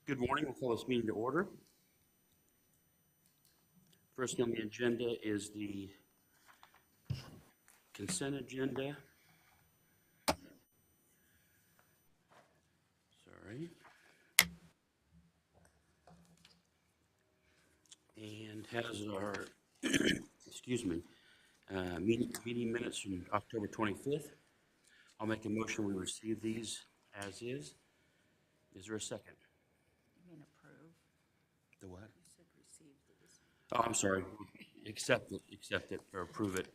Good morning. We'll call this meeting to order. First on the agenda is the consent agenda. Sorry. And has our, excuse me, meeting minutes from October 25th. I'll make a motion we receive these as is. Is there a second? You mean approve? The what? You said receive these. Oh, I'm sorry. Accept it, or approve it.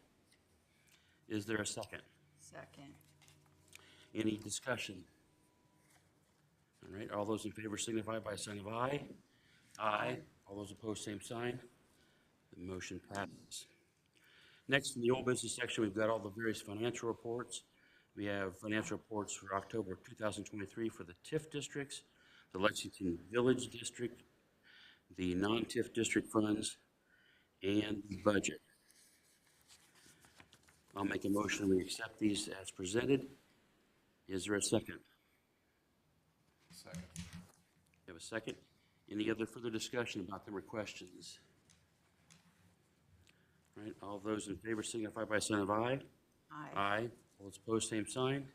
Is there a second? Second. Any discussion? All right, all those in favor signify by a sign of aye. Aye. All those opposed, same sign. The motion passes. Next, in the old business section, we've got all the various financial reports. We have financial reports for October 2023 for the TIF districts, the Lexington Village District, the non-TIF district funds, and the budget. I'll make a motion we accept these as presented. Is there a second? Second. You have a second? Any other further discussion about them or questions? All right, all those in favor signify by a sign of aye. Aye. Aye. All those opposed, same sign.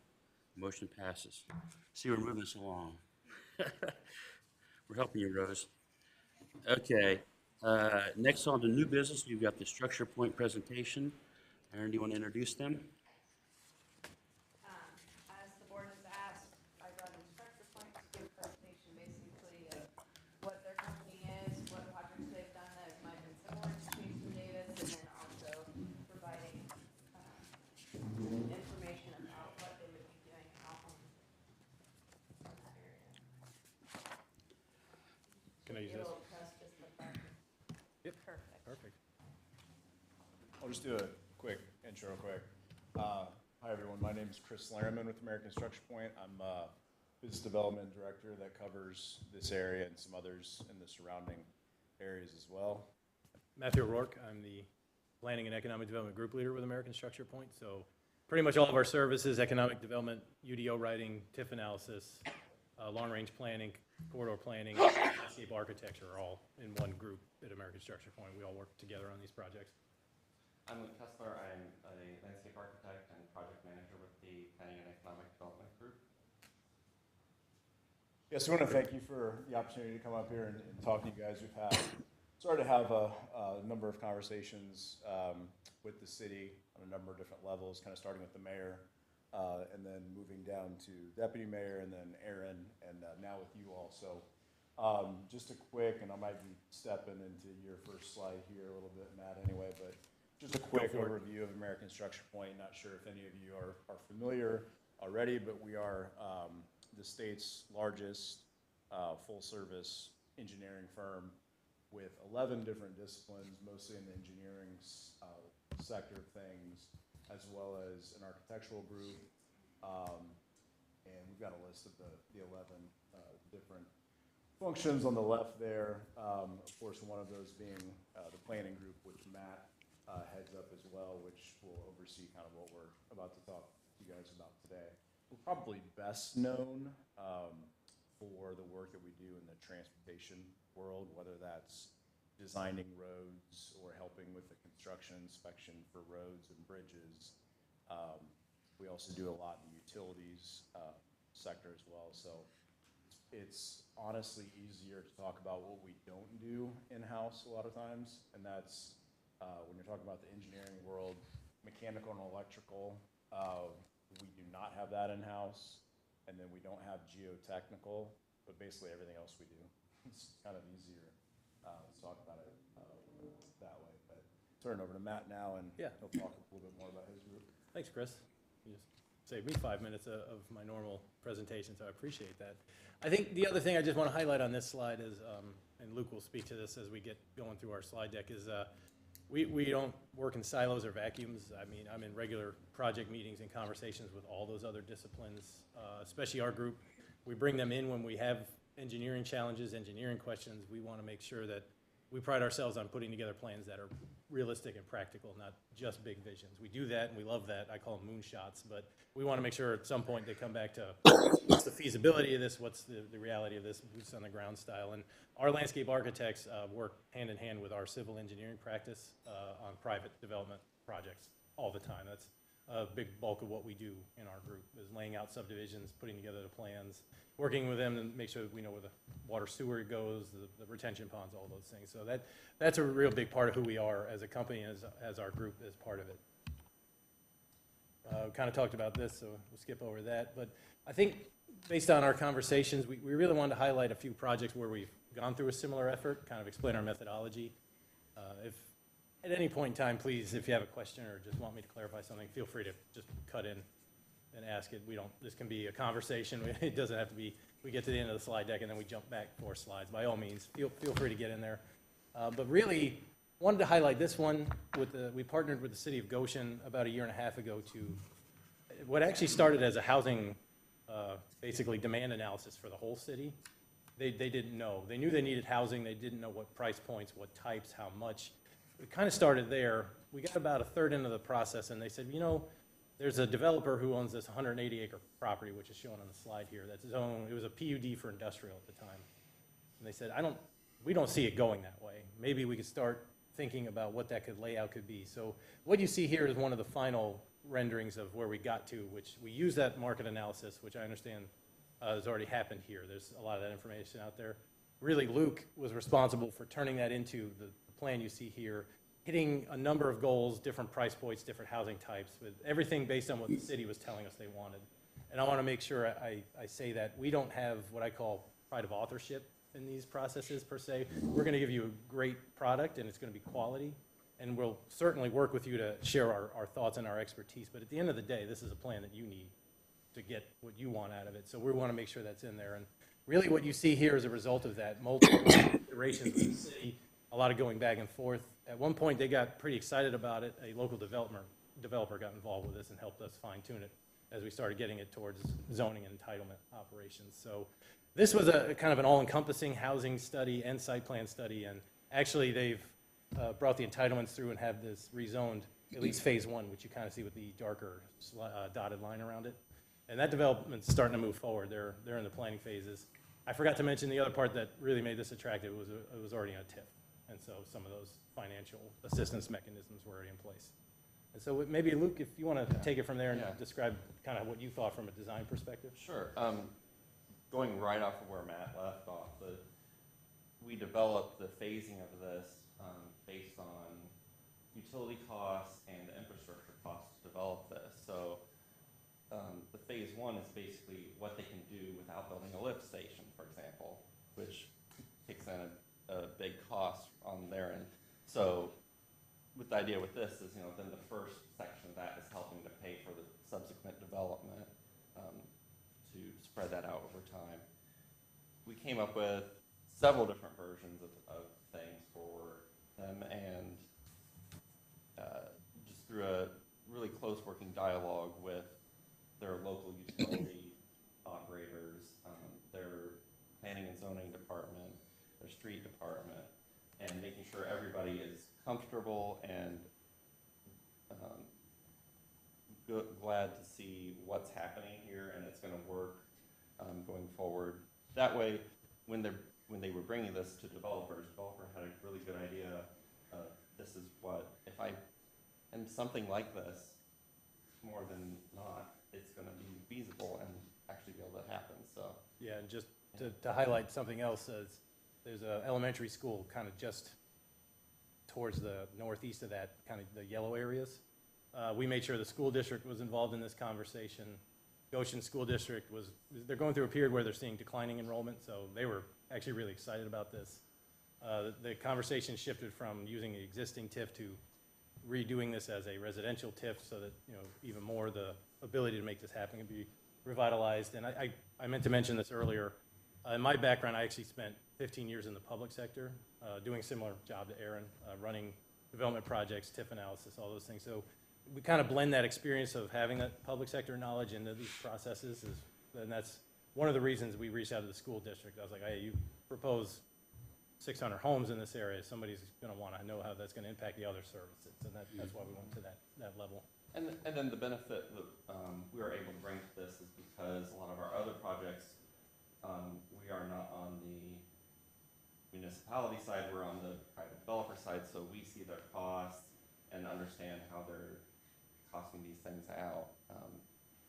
Motion passes. See, we're moving this along. We're helping you, Rose. Okay, next on to new business, we've got the structure point presentation. Aaron, do you want to introduce them? As the board has asked, I brought in Structure Point to give a presentation basically of what their company is, what projects they've done that might have been similar to Jason Davis, and then also providing information about what they would be doing out on that area. Can I use this? It'll press just the button. Yep. Perfect. Perfect. I'll just do a quick intro real quick. Hi, everyone. My name is Chris Larriman with American Structure Point. I'm Business Development Director that covers this area and some others in the surrounding areas as well. Matthew O'Rourke, I'm the Planning and Economic Development Group Leader with American Structure Point. So pretty much all of our services, economic development, UDO writing, TIF analysis, long-range planning, corridor planning, landscape architecture are all in one group at American Structure Point. We all work together on these projects. I'm Luke Kessler. I'm a landscape architect and project manager with the Planning and Economic Development Group. Yes, we want to thank you for the opportunity to come up here and talk to you guys. We've started to have a number of conversations with the city on a number of different levels, kind of starting with the mayor and then moving down to deputy mayor and then Aaron and now with you all. So just a quick, and I might be stepping into your first slide here a little bit, Matt, anyway, but just a quick overview of American Structure Point. Not sure if any of you are familiar already, but we are the state's largest full-service engineering firm with 11 different disciplines, mostly in the engineering sector of things, as well as an architectural group. And we've got a list of the 11 different functions on the left there. Of course, one of those being the planning group, which Matt heads up as well, which will oversee kind of what we're about to talk to you guys about today. We're probably best known for the work that we do in the transportation world, whether that's designing roads or helping with the construction inspection for roads and bridges. We also do a lot in the utilities sector as well. So it's honestly easier to talk about what we don't do in-house a lot of times, and that's when you're talking about the engineering world, mechanical and electrical, we do not have that in-house, and then we don't have geotechnical, but basically everything else we do. It's kind of easier to talk about it that way. But turn it over to Matt now, and Yeah. he'll talk a little bit more about his group. Thanks, Chris. You just saved me 5 minutes of my normal presentation, so I appreciate that. I think the other thing I just want to highlight on this slide is, and Luke will speak to this as we get going through our slide deck, is we don't work in silos or vacuums. I mean, I'm in regular project meetings and conversations with all those other disciplines, especially our group. We bring them in when we have engineering challenges, engineering questions. We want to make sure that we pride ourselves on putting together plans that are realistic and practical, not just big visions. We do that and we love that. I call them moonshots, but we want to make sure at some point they come back to what's the feasibility of this, what's the reality of this, boots on the ground style. And our landscape architects work hand in hand with our civil engineering practice on private development projects all the time. That's a big bulk of what we do in our group, is laying out subdivisions, putting together the plans, working with them to make sure that we know where the water sewer goes, the retention ponds, all those things. So that's a real big part of who we are as a company, as our group is part of it. Kind of talked about this, so we'll skip over that. But I think based on our conversations, we really wanted to highlight a few projects where we've gone through a similar effort, kind of explain our methodology. If at any point in time, please, if you have a question or just want me to clarify something, feel free to just cut in and ask it. This can be a conversation. It doesn't have to be, we get to the end of the slide deck and then we jump back 4 slides. By all means, feel free to get in there. But really, wanted to highlight this one. We partnered with the city of Goshen about 1.5 years ago to what actually started as a housing, basically demand analysis for the whole city. They didn't know. They knew they needed housing. They didn't know what price points, what types, how much. We kind of started there. We got about 1/3 into the process, and they said, there's a developer who owns this 180-acre property, which is shown on the slide here. That's zoned. It was a PUD for industrial at the time. And they said, we don't see it going that way. Maybe we could start thinking about what that layout could be. So what you see here is one of the final renderings of where we got to, which we use that market analysis, which I understand has already happened here. There's a lot of that information out there. Really, Luke was responsible for turning that into the plan you see here, hitting a number of goals, different price points, different housing types, with everything based on what the city was telling us they wanted. And I want to make sure I say that we don't have what I call pride of authorship in these processes per se. We're going to give you a great product and it's going to be quality, and we'll certainly work with you to share our thoughts and our expertise. But at the end of the day, this is a plan that you need to get what you want out of it. So we want to make sure that's in there. And really what you see here is a result of that, multiple iterations with the city, a lot of going back and forth. At one point, they got pretty excited about it. A local developer got involved with this and helped us fine-tune it as we started getting it towards zoning and entitlement operations. So this was a kind of an all-encompassing housing study and site plan study, and actually they've brought the entitlements through and have this rezoned, at least phase 1, which you kind of see with the darker dotted line around it. And that development's starting to move forward. They're in the planning phases. I forgot to mention the other part that really made this attractive was it was already on a TIF. And so some of those financial assistance mechanisms were already in place. And so maybe, Luke, if you want to take it from there and describe kind of what you thought from a design perspective. Sure. Going right off of where Matt left off, we developed the phasing of this based on utility costs and the infrastructure costs to develop this. So the phase 1 is basically what they can do without building a lift station, for example, which kicks in a big cost on their end. So with the idea with this is, then the first section of that is helping to pay for the subsequent development to spread that out over time. We came up with several different versions of things for them, and just through a really close working dialogue with their local utility operators, their planning and zoning department, their street department, and making sure everybody is comfortable and glad to see what's happening here and it's going to work going forward. That way, when they were bringing this to developer had a really good idea of this is what, and something like this, more than not, it's going to be feasible and actually be able to happen. So yeah, and just to highlight something else, there's an elementary school kind of just towards the northeast of that, kind of the yellow areas. We made sure the school district was involved in this conversation. Goshen School District they're going through a period where they're seeing declining enrollment, so they were actually really excited about this. The conversation shifted from using the existing TIF to redoing this as a residential TIF so that, even more the ability to make this happen can be revitalized. And I meant to mention this earlier. In my background, I actually spent 15 years in the public sector, doing a similar job to Aaron, running development projects, TIF analysis, all those things. So we kind of blend that experience of having that public sector knowledge into these processes, and that's one of the reasons we reached out to the school district. I was like, hey, you propose 600 homes in this area, somebody's gonna wanna know how that's gonna impact the other services, and that's why we went to that level. And then the benefit that we are able to bring to this is because a lot of our other projects, we are not on the municipality side, we're on the private developer side, so we see their costs and understand how they're costing these things out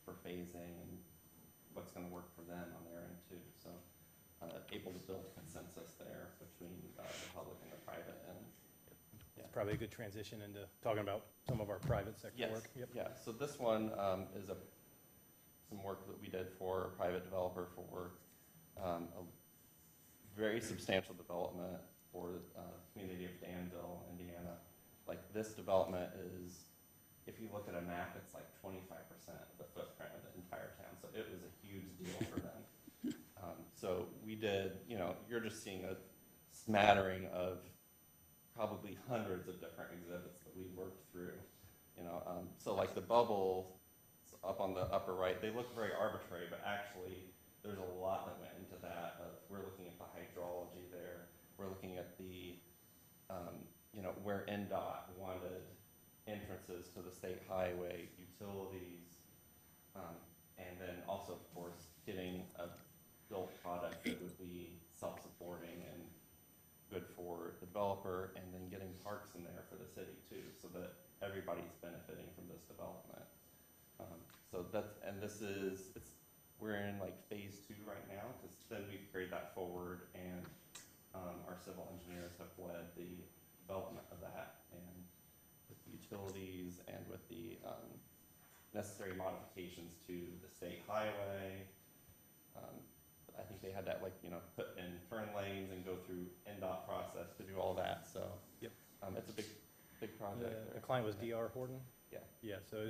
for phasing and what's gonna work for them on their end too. So able to build consensus there between the public and the private end. It's probably a good transition into talking about some of our private sector Yes. work. Yep. Yeah, so this one is some work that we did for a private developer for a very substantial development for the community of Danville, Indiana. Like this development is, if you look at a map, it's like 25% of the footprint of the entire town. So it was a huge deal for them. So we did, you're just seeing a smattering of probably hundreds of different exhibits that we worked through. So like the bubble up on the upper right, they look very arbitrary, but actually there's a lot that went into that. We're looking at the hydrology there. We're looking at the, where NDOT wanted entrances to the state highway, utilities, and then also, of course, getting a built product that would be self-supporting and good for the developer, and then getting parks in there for the city too, so that everybody's benefiting from this development. We're in like phase 2 right now, because then we've carried that forward, and our civil engineers have led the development of that, and with the utilities and with the necessary modifications to the state highway. I think they had that put in turn lanes and go through NDOT process to do all that. So Yep. It's a big project. The client was DR Horton? Yeah. Yeah, so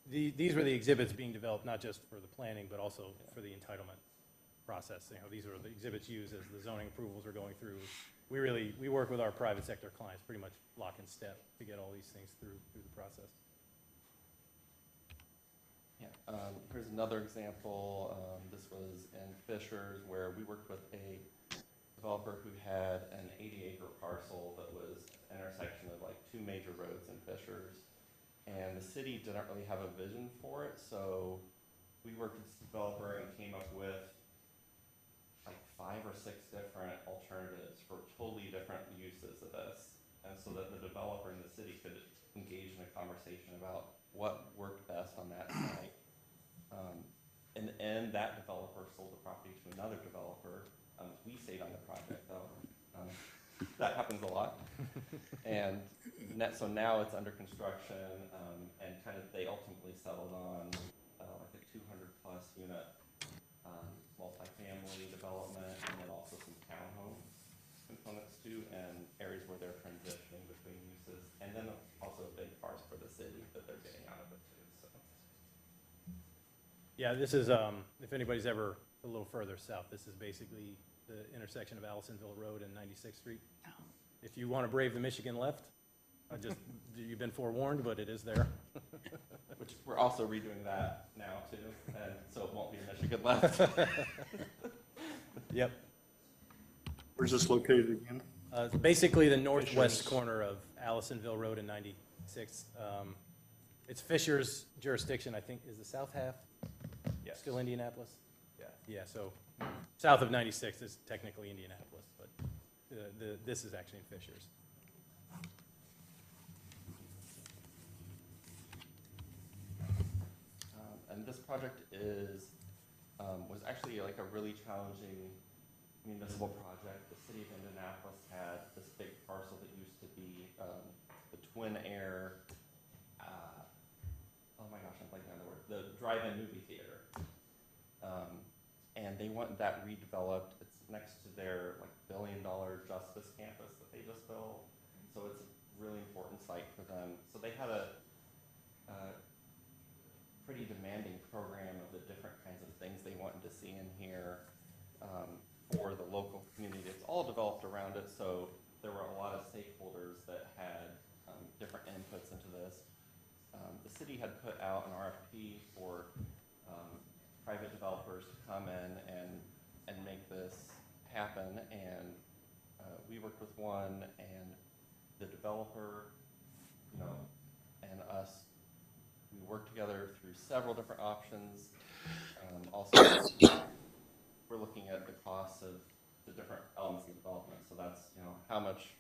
these were the exhibits being developed, not just for the planning, but also for the entitlement process. These are the exhibits used as the zoning approvals are going through. We work with our private sector clients pretty much lock in step to get all these things through the process. Yeah. Here's another example. This was in Fishers, where we worked with a developer who had an 80-acre parcel that was an intersection of like 2 major roads in Fishers. And the city didn't really have a vision for it, so we worked with this developer and came up with like 5 or 6 different alternatives for totally different uses of this. And so that the developer and the city could engage in a conversation about what worked best on that site. In the end, that developer sold the property to another developer. We stayed on the project though. That happens a lot. And so now it's under construction, and they ultimately settled on like a 200+ unit multifamily development, and then also some townhome components too, and areas where they're transitioning between uses, and then also a big park for the city that they're getting out of it too. So. Yeah, this is, if anybody's ever a little further south, this is basically the intersection of Allisonville Road and 96th Street. If you want to brave the Michigan left, you've been forewarned, but it is there. Which we're also redoing that now too, and so it won't be a Michigan left. Yep. Where's this located again? It's basically the northwest corner of Allisonville Road and 96th. It's Fisher's jurisdiction, I think. Is the south half Yes. still Indianapolis? Yeah. Yeah, so south of 96th is technically Indianapolis, but this is actually in Fishers. And this project was actually like a really challenging municipal project. The city of Indianapolis had this big parcel that used to be the Twin Air, oh my gosh, I'm blanking on the word, the drive-in movie theater. And they want that redeveloped. It's next to their like $1 billion Justice campus that they just built. So it's a really important site for them. So they had a pretty demanding program of the different kinds of things they wanted to see in here for the local community. It's all developed around it, so there were a lot of stakeholders that had different inputs into this. The city had put out an RFP for private developers to come in and make this happen, and we we worked with one, and the developer, you know, and us, we worked together through several different options. Also, we're looking at the costs of the different elements of development. So that's, you know, how much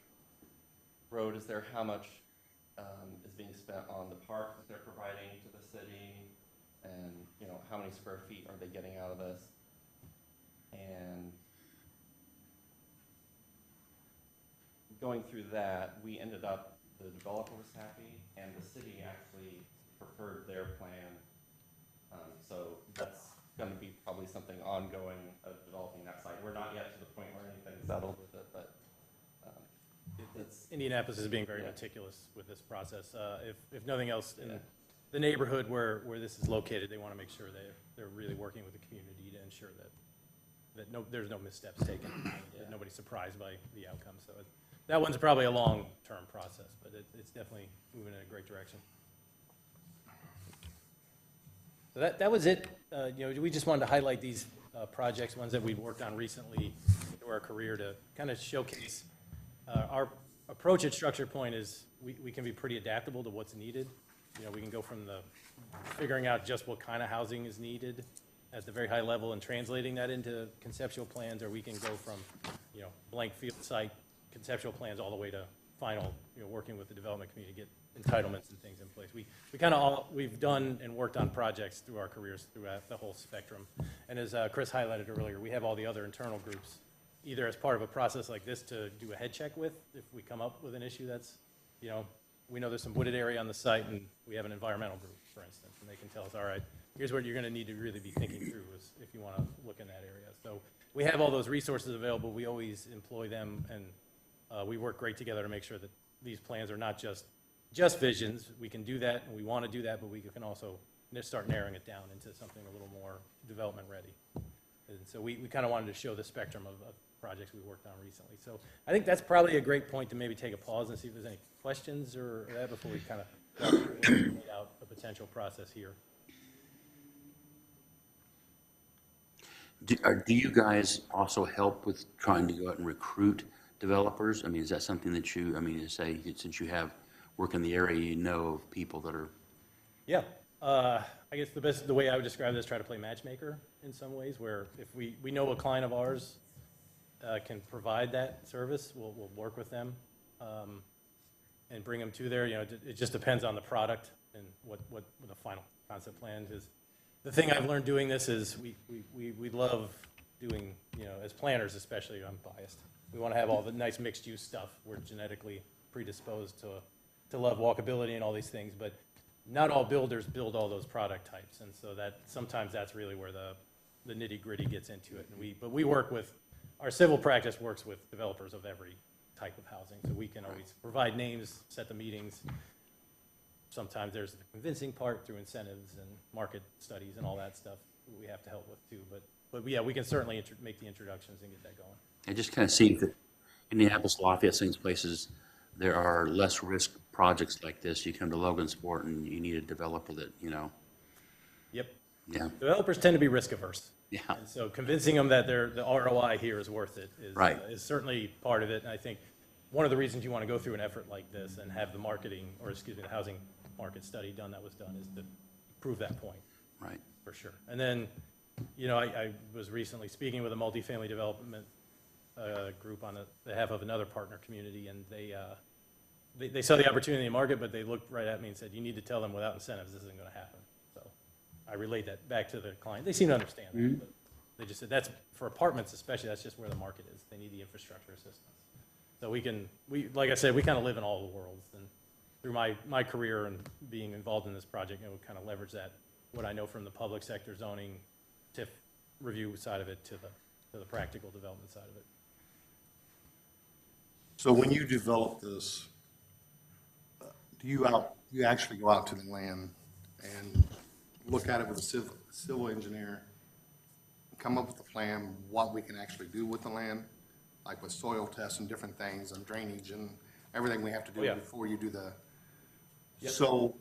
road is there, how much is being spent on the park that they're providing to the city, and, you know, how many square feet are they getting out of this? And going through that, we ended up, the developer was happy, and the city actually preferred their plan. So that's going to be probably something ongoing of developing that site. We're not yet to the point where anything's settled with it, but Indianapolis is being very Yeah. meticulous with this process. If nothing else, in the neighborhood where this is located, they want to make sure they're really working with the community to ensure that there's no missteps taken, that nobody's surprised by the outcome. So that one's probably a long-term process, but it's definitely moving in a great direction. So that was it. You know, we just wanted to highlight these projects, ones that we've worked on recently through our career, to kind of showcase our approach at Structure Point is we can be pretty adaptable to what's needed. You know, we can go from the figuring out just what kind of housing is needed at the very high level and translating that into conceptual plans, or we can go from, you know, blank field site conceptual plans all the way to final, you know, working with the development community to get entitlements and things in place. We've done and worked on projects through our careers throughout the whole spectrum. And as Chris highlighted earlier, we have all the other internal groups, either as part of a process like this to do a head check with, if we come up with an issue that's, you know, we know there's some wooded area on the site, and we have an environmental group, for instance, and they can tell us, all right, here's what you're going to need to really be thinking through if you want to look in that area. So we have all those resources available. We always employ them, and we work great together to make sure that these plans are not just visions. We can do that, and we want to do that, but we can also start narrowing it down into something a little more development ready. And so we kind of wanted to show the spectrum of projects we worked on recently. So I think that's probably a great point to maybe take a pause and see if there's any questions or that before we kind of lay out a potential process here. Do you guys also help with trying to go out and recruit developers? I mean, is that something that you, I mean, to say, since you have work in the area, you know of people that are... Yeah. I guess the way I would describe this, try to play matchmaker in some ways, where if we know a client of ours can provide that service, we'll work with them and bring them to there. You know, it just depends on the product and what the final concept plan is. The thing I've learned doing this is we love doing, you know, as planners especially, I'm biased. We want to have all the nice mixed use stuff. We're genetically predisposed to love walkability and all these things, but not all builders build all those product types, and so that sometimes that's really where the nitty gritty gets into it. But we work with, our civil practice works with developers of every type of housing, so we can always provide names, set the meetings. Sometimes there's the convincing part through incentives and market studies and all that stuff we have to help with too. But yeah, we can certainly make the introductions and get that going. I just kind of see that Indianapolis, Lafayette, things places, there are less risk projects like this. You come to Logansport and you need a developer that, you know. Yep. Yeah. Developers tend to be risk averse. Yeah. And so convincing them that the ROI here is worth it Right. Is certainly part of it. And I think one of the reasons you want to go through an effort like this and have the marketing, or excuse me, the housing market study done that was done, is to prove that point. Right. For sure. And then, you know, I was recently speaking with a multifamily development group on behalf of another partner community, and they saw the opportunity in the market, but they looked right at me and said, you need to tell them without incentives this isn't going to happen. So I relayed that back to the client. They seem to understand that, but they just said that's, for apartments especially, that's just where the market is. They need the infrastructure assistance. So like I said, we kind of live in all the worlds, and through my career and being involved in this project, you know, we kind of leverage that, what I know from the public sector zoning, TIF review side of it to the practical development side of it. So when you develop this, do you actually go out to the land and look at it with a civil engineer, come up with a plan, what we can actually do with the land, like with soil tests and different things and drainage and everything we have to do before you do the... Yep. So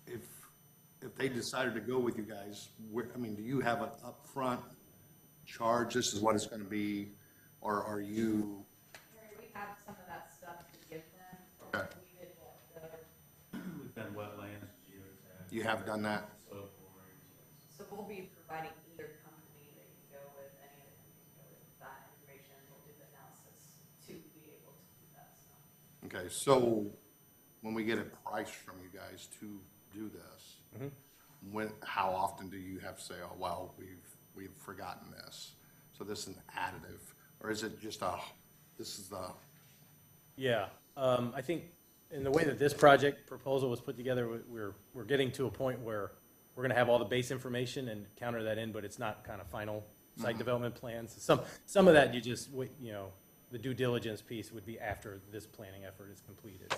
if they decided to go with you guys, do you have an upfront charge, this is what it's going to be, Or are you, Harry, we have some of that stuff to give them. Okay. We did what, We've done wetlands, geotag. you have done that? Soil borings, yes. so we'll be providing either company that you can go with, any of the companies you go with, that information, we'll do the analysis to be able to do that stuff. Okay, so when we get a price from you guys to do this, how often do you have to say, oh, well, we've forgotten this? So this is an additive, or is it just this is the, Yeah, I think in the way that this project proposal was put together, we're getting to a point where we're gonna have all the base information and counter that in, but it's not kind of final site development plans. Some of that you just, you know, the due diligence piece would be after this planning effort is completed.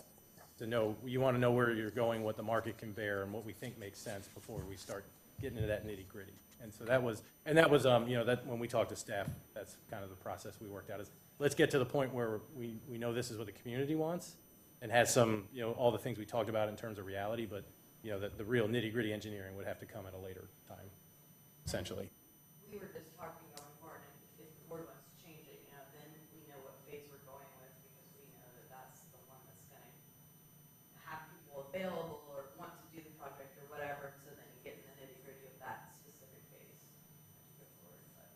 To know, you wanna know where you're going, what the market can bear, and what we think makes sense before we start getting into that nitty gritty. And so that was, you know, that when we talked to staff, that's kind of the process we worked out is, let's get to the point where we know this is what the community wants and has some, you know, all the things we talked about in terms of reality, but, you know, the real nitty gritty engineering would have to come at a later time, essentially. We were just talking going forward, and if the board wants to change it, you know, then we know what phase we're going with, because we know that that's the one that's gonna have people available or want to do the project or whatever, so then you get in the nitty gritty of that specific phase as you go forward, but.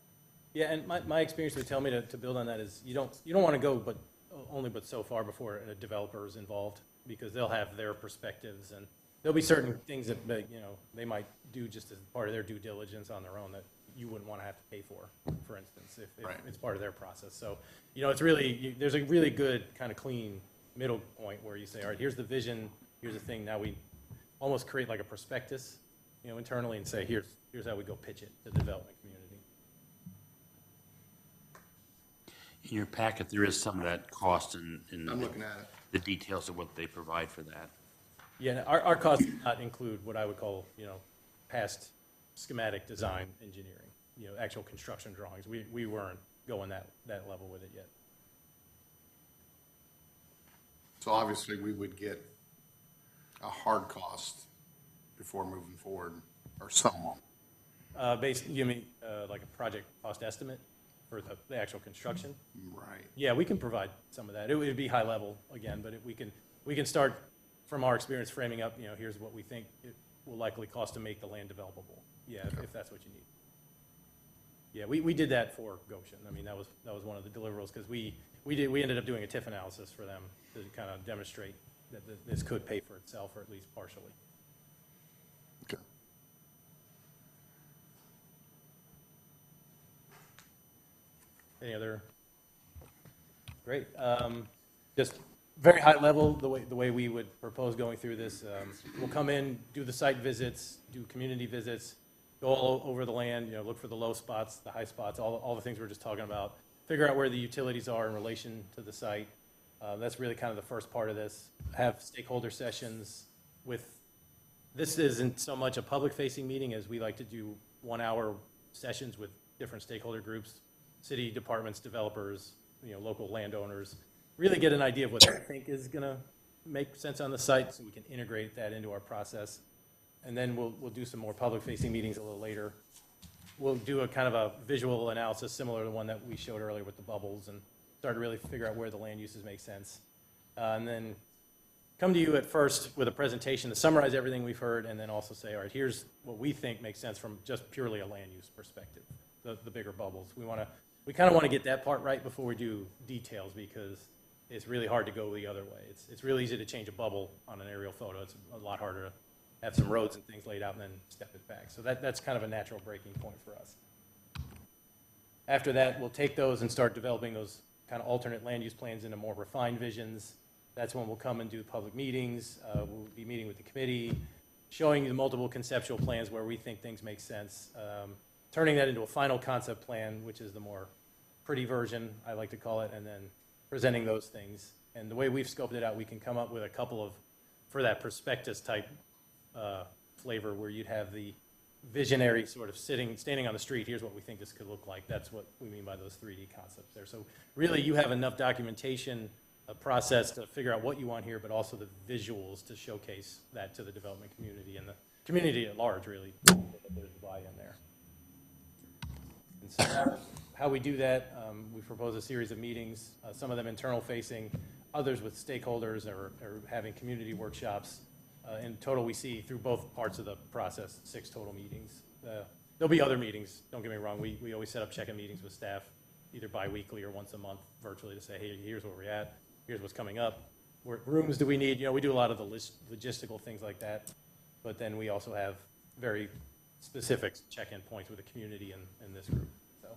Yeah, and my experience would tell me to build on that is you don't want to go only but so far before a developer is involved, because they'll have their perspectives and there'll be certain things that you know, they might do just as part of their due diligence on their own that you wouldn't want to have to pay for instance, if Right. it's part of their process. So, you know, it's really, there's a really good kind of clean middle point where you say, all right, here's the vision, here's the thing, now we almost create like a prospectus, you know, internally and say, here's how we go pitch it to the development community. In your packet, there is some of that cost in I'm looking at it. the details of what they provide for that. Yeah, our costs do not include what I would call, you know, past schematic design engineering, you know, actual construction drawings. We weren't going that level with it yet. So obviously, we would get a hard cost before moving forward, or somewhat. You mean, like a project cost estimate for the actual construction? Right. Yeah, we can provide some of that. It would be high level again, but we can start from our experience framing up, you know, here's what we think it will likely cost to make the land developable. Yeah, if that's what you need. Yeah, we did that for Goshen. I mean, that was one of the deliverables, because we ended up doing a TIF analysis for them to kind of demonstrate that this could pay for itself, or at least partially. Okay. Any other? Great. Just very high level, the way we would propose going through this. We'll come in, do the site visits, do community visits, go all over the land, you know, look for the low spots, the high spots, all the things we were just talking about. Figure out where the utilities are in relation to the site. That's really kind of the first part of this. Have stakeholder sessions with, this isn't so much a public-facing meeting as we like to do 1-hour sessions with different stakeholder groups, city departments, developers, you know, local landowners. Really get an idea of what they think is going to make sense on the site, so we can integrate that into our process. And then we'll do some more public-facing meetings a little later. We'll do a kind of a visual analysis similar to the one that we showed earlier with the bubbles, and start to really figure out where the land uses make sense. And then come to you at first with a presentation to summarize everything we've heard, and then also say, all right, here's what we think makes sense from just purely a land use perspective, the bigger bubbles. We kind of want to get that part right before we do details, because it's really hard to go the other way. It's really easy to change a bubble on an aerial photo. It's a lot harder to have some roads and things laid out and then step it back. So that's kind of a natural breaking point for us. After that, we'll take those and start developing those kind of alternate land use plans into more refined visions. That's when we'll come and do public meetings. We'll be meeting with the committee, showing you the multiple conceptual plans where we think things make sense, turning that into a final concept plan, which is the more pretty version, I like to call it, and then presenting those things. And the way we've scoped it out, we can come up with a couple of, for that prospectus type flavor, where you'd have the visionary sort of standing on the street, here's what we think this could look like. That's what we mean by those 3D concepts there. So really, you have enough documentation, a process to figure out what you want here, but also the visuals to showcase that to the development community and the community at large, really, there's a buy-in there. And so how we do that, we propose a series of meetings, some of them internal facing, others with stakeholders or having community workshops. In total, we see through both parts of the process, 6 total meetings. There'll be other meetings, don't get me wrong. We always set up check-in meetings with staff, either bi-weekly or once a month virtually to say, hey, here's where we're at, here's what's coming up. What rooms do we need? You know, we do a lot of the logistical things like that. But then we also have very specific check-in points with the community and this group. So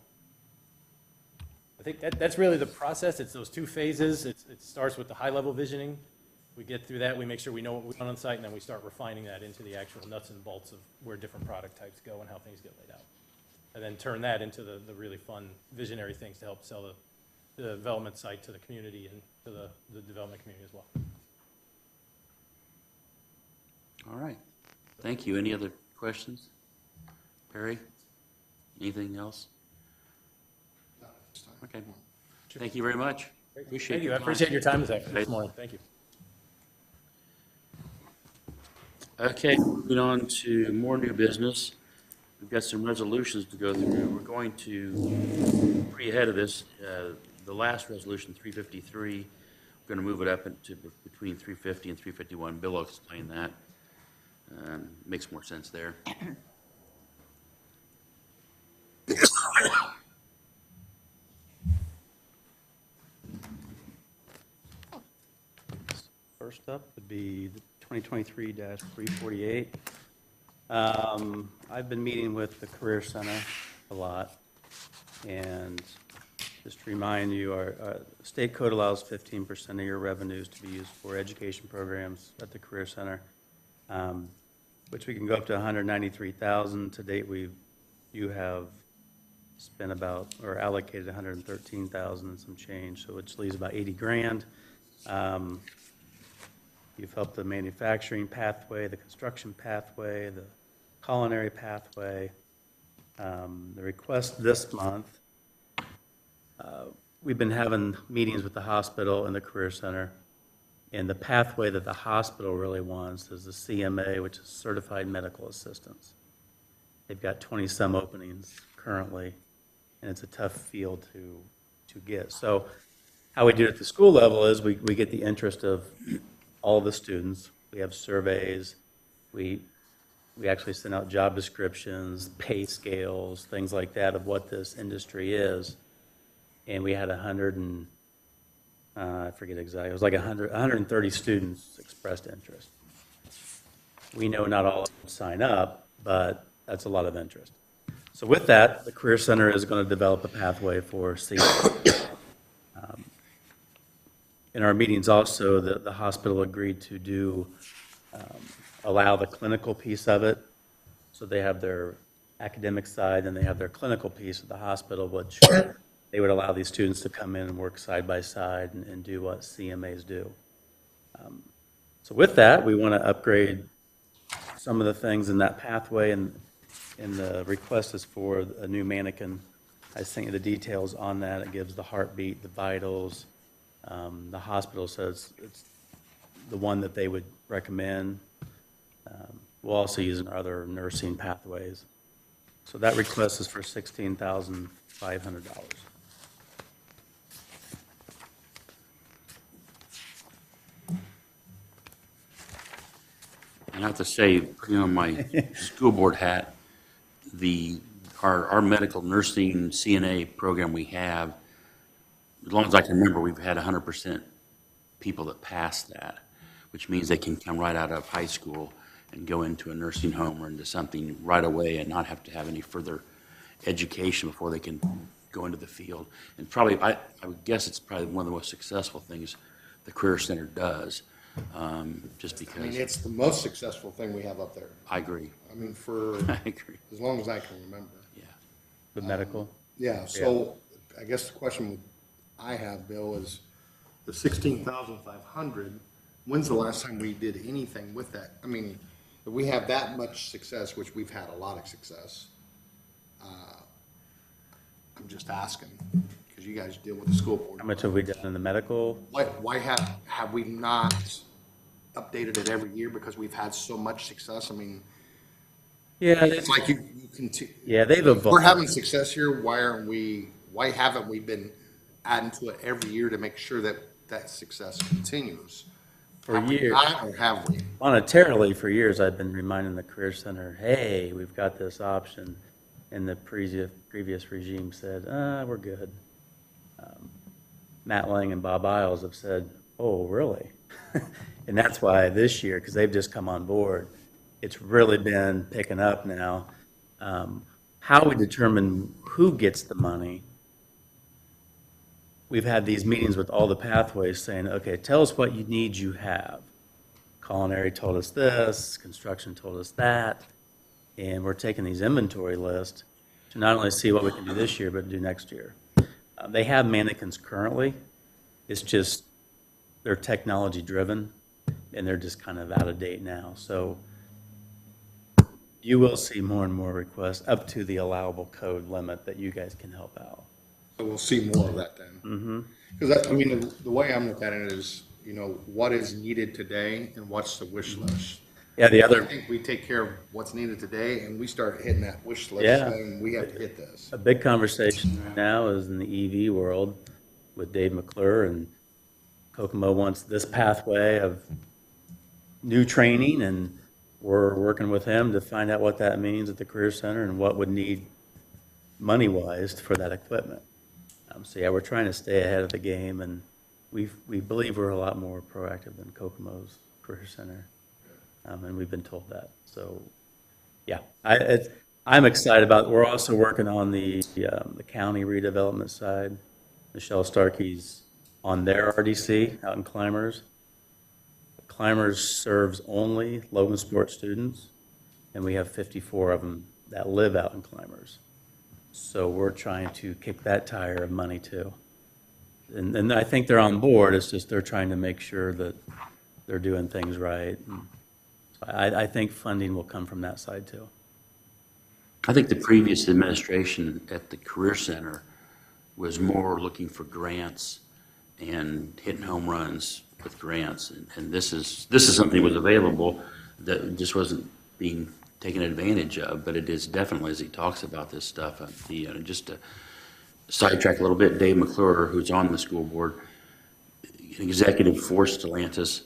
I think that's really the process. It's those 2 phases. It starts with the high-level visioning. We get through that, we make sure we know what we want on site, and then we start refining that into the actual nuts and bolts of where different product types go and how things get laid out. And then turn that into the really fun visionary things to help sell the development site to the community and to the development community as well. All right. Thank you. Any other questions? Perry? Anything else? Okay. Thank you very much. Appreciate Thank you. your I time. appreciate your time this morning. Thank you. Okay, moving on to more new business. We've got some resolutions to go through. We're going to, pretty ahead of this, the last resolution, 353, we're going to move it up into between 350 and 351. Bill will explain that. Makes more sense there. First up would be the 2023-348. I've been meeting with the Career Center a lot, and just to remind you, our state code allows 15% of your revenues to be used for education programs at the Career Center, which we can go up to $193,000. To date, you have spent about, or allocated $113,000 and some change, so which leaves about 80 grand. You've helped the manufacturing pathway, the construction pathway, the culinary pathway. The request this month, we've been having meetings with the hospital and the Career Center, and the pathway that the hospital really wants is the CMA, which is Certified Medical Assistants. They've got 20-some openings currently, and it's a tough field to get. So how we do it at the school level is we get the interest of all the students. We have surveys. We actually send out job descriptions, pay scales, things like that of what this industry is. And we had I forget exactly, it was like 130 students expressed interest. We know not all of them sign up, but that's a lot of interest. So with that, the Career Center is going to develop a pathway for CMA. In our meetings also, the hospital agreed to allow the clinical piece of it. So they have their academic side and they have their clinical piece of the hospital, which they would allow these students to come in and work side by side and do what CMAs do. So with that, we want to upgrade some of the things in that pathway, and the request is for a new mannequin. I sent you the details on that. It gives the heartbeat, the vitals. The hospital says it's the one that they would recommend. We'll also use in other nursing pathways. So that request is for $16,500. I have to say, putting on my school board hat, our medical nursing CNA program we have, as long as I can remember, we've had 100% people that pass that, which means they can come right out of high school and go into a nursing home or into something right away and not have to have any further education before they can go into the field. And probably, I would guess it's probably one of the most successful things the Career Center does, just because. I mean, it's the most successful thing we have up there. I agree. I mean, for I agree. as long as I can remember. Yeah. The medical? Yeah, so I guess the question I have, Bill, is the 16,500, when's the last time we did anything with that? I mean, if we have that much success, which we've had a lot of success, I'm just asking, because you guys deal with the school board. How much have we done in the medical? Why have we not updated it every year because we've had so much success? I mean, Yeah, It's like you continue. yeah, they've We're evolved. having success here, why haven't we been adding to it every year to make sure that that success continues? For Have we years. not, or have we? Monetarily, for years, I've been reminding the Career Center, hey, we've got this option. And the previous regime said, we're good. Matt Lang and Bob Isles have said, oh, really? And that's why this year, because they've just come on board, it's really been picking up now. How we determine who gets the money, we've had these meetings with all the pathways saying, okay, tell us what you have. Culinary told us this, construction told us that, and we're taking these inventory lists to not only see what we can do this year, but do next year. They have mannequins currently. It's just they're technology driven, and they're just kind of out of date now. So you will see more and more requests up to the allowable code limit that you guys can help out. So we'll see more of that then. Because I mean, the way I'm looking at it is, what is needed today and what's the wish list. Yeah, the I other, think we take care of what's needed today and we start hitting that wish list, Yeah. and we have to hit this. a big conversation right now is in the EV world with Dave McClure, and Kokomo wants this pathway of new training, and we're working with him to find out what that means at the Career Center and what would need money-wise for that equipment. So yeah, we're trying to stay ahead of the game, and we believe we're a lot more proactive than Kokomo's Career Center, and we've been told that. So yeah, I'm excited about. We're also working on the county redevelopment side. Michelle Starkey's on their RDC out in Climbers. Climbers serves only Logansport students, and we have 54 of them that live out in Climbers. So we're trying to kick that tire of money too. And I think they're on board, it's just they're trying to make sure that they're doing things right. And so I think funding will come from that side too. I think the previous administration at the Career Center was more looking for grants and hitting home runs with grants. And this is something that was available that just wasn't being taken advantage of, but it is definitely, as he talks about this stuff, just to sidetrack a little bit, Dave McClure, who's on the school board, an executive for Stellantis,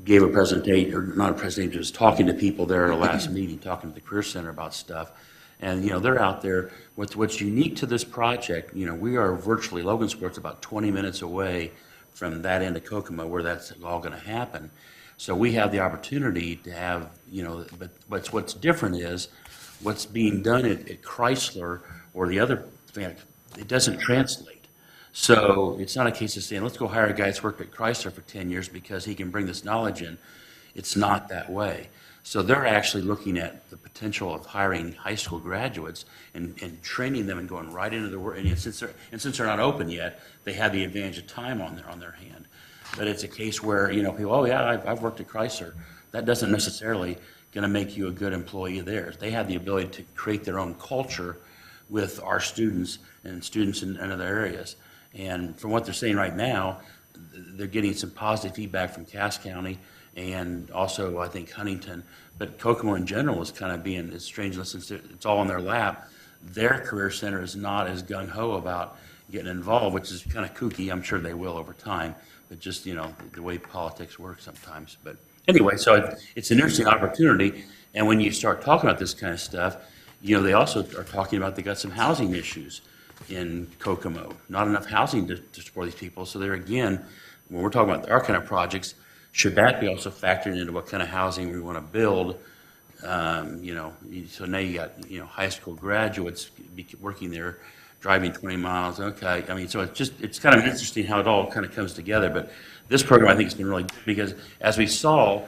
gave a presentation, or not a presentation, was talking to people there at a last meeting, talking to the Career Center about stuff. And, they're out there. What's unique to this project, we are virtually, Logansport's about 20 minutes away from that end of Kokomo where that's all going to happen. So we have the opportunity to have, but what's different is what's being done at Chrysler or the other, it doesn't translate. So it's not a case of saying, let's go hire a guy that's worked at Chrysler for 10 years because he can bring this knowledge in. It's not that way. So they're actually looking at the potential of hiring high school graduates and training them and going right into the work. And since they're not open yet, they have the advantage of time on their hand. But it's a case where, people, oh yeah, I've worked at Chrysler. That doesn't necessarily going to make you a good employee there. They have the ability to create their own culture with our students and students in other areas. And from what they're saying right now, they're getting some positive feedback from Cass County and also, I think, Huntington. But Kokomo in general is kind of being, it's strange, since it's all in their lap. Their Career Center is not as gung-ho about getting involved, which is kind of kooky. I'm sure they will over time. But just, the way politics work sometimes. But anyway, so it's an interesting opportunity. And when you start talking about this kind of stuff, they also are talking about they got some housing issues in Kokomo. Not enough housing to support these people. So there again, when we're talking about our kind of projects, should that be also factored into what kind of housing we want to build? So now you got, high school graduates working there, driving 20 miles. Okay. I mean, so it's kind of interesting how it all kind of comes together. But this program, I think, has been really good because as we saw,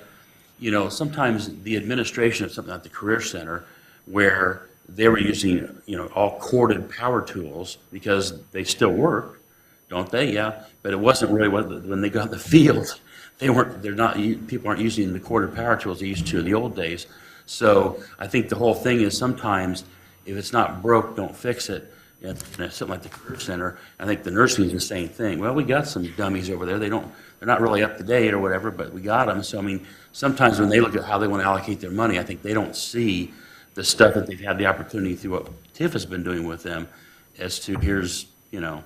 sometimes the administration of something like the Career Center, where they were using, all corded power tools because they still work, don't they? Yeah. But it wasn't really when they got in the field, people aren't using the corded power tools they used to in the old days. So I think the whole thing is sometimes if it's not broke, don't fix it. And something like the Career Center, I think the nursing is the same thing. Well, we got some dummies over there. They're not really up to date or whatever, but we got them. So I mean, sometimes when they look at how they want to allocate their money, I think they don't see the stuff that they've had the opportunity through what TIF has been doing with them as to here's, you know,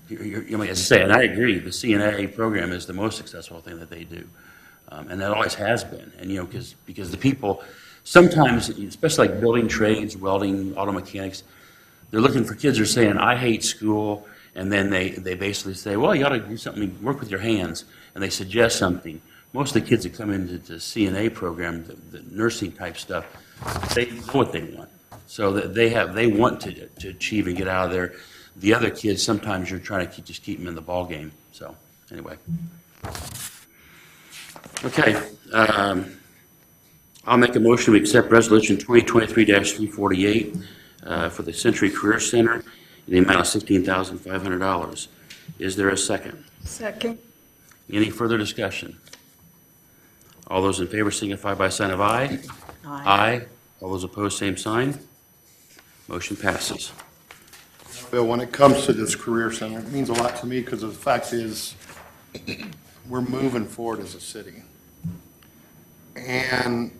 as I say, and I agree, the CNA program is the most successful thing that they do. And that always has been. And, you know, because the people, sometimes, especially like building trades, welding, auto mechanics, they're looking for kids who are saying, I hate school. And then they basically say, well, you ought to do something, work with your hands. And they suggest something. Most of the kids that come into the CNA program, the nursing type stuff, they know what they want. So that they want to achieve and get out of there. The other kids, sometimes you're trying to just keep them in the ball game. So anyway. Okay. I'll make a motion to accept resolution 2023-348 for the Century Career Center in the amount of $16,500. Is there a second? Second. Any further discussion? All those in favor signify by a sign of aye. Aye. All those opposed, same sign. Motion passes. Bill, when it comes to this career center, it means a lot to me because the fact is, we're moving forward as a city. And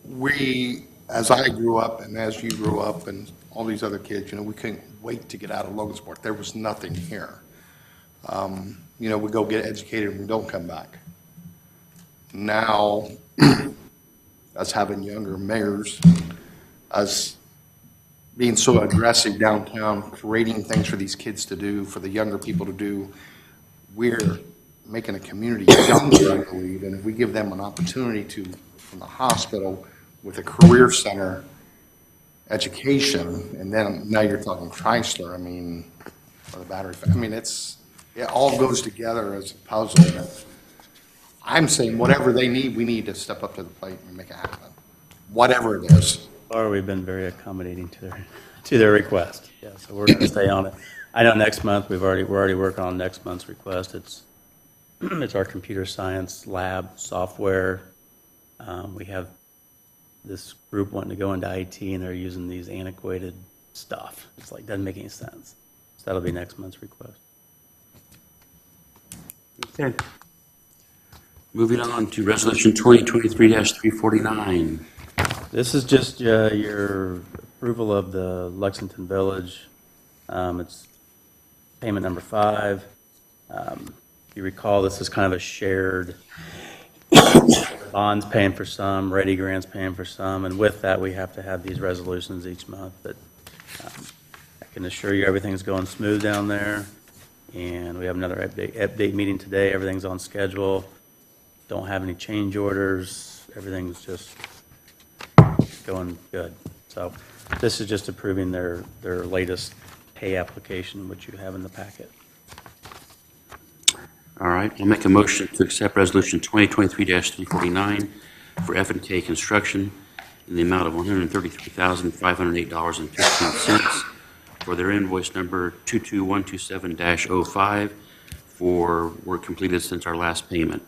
we, as I grew up and as you grew up and all these other kids, you know, we couldn't wait to get out of Logansport. There was nothing here. You know, we go get educated and we don't come back. Now, us having younger mayors, us being so aggressive downtown, creating things for these kids to do, for the younger people to do, we're making a community younger, I believe, and if we give them an opportunity to, from the hospital, with a career center, education, and then now you're talking Chrysler, I mean, or the battery, I mean, it all goes together as a puzzle. I'm saying whatever they need, we need to step up to the plate and make it happen, whatever it is. Or we've been very accommodating to their request. Yeah, so we're going to stay on it. I know next month, we're already working on next month's request. It's our computer science lab software. We have this group wanting to go into IT, and they're using these antiquated stuff. It's like, doesn't make any sense. So that'll be next month's request. Okay. Moving on to resolution 2023-349. This is just your approval of the Lexington Village. It's payment number 5. If you recall, this is kind of a shared, bonds paying for some, ready grants paying for some, and with that, we have to have these resolutions each month. But I can assure you everything's going smooth down there, and we have another update meeting today. Everything's on schedule. Don't have any change orders. Everything's just going good. So this is just approving their latest pay application, which you have in the packet. All right, I'll make a motion to accept resolution 2023-349 for F&K Construction in the amount of $133,508.15 for their invoice number 22127-05 for work completed since our last payment.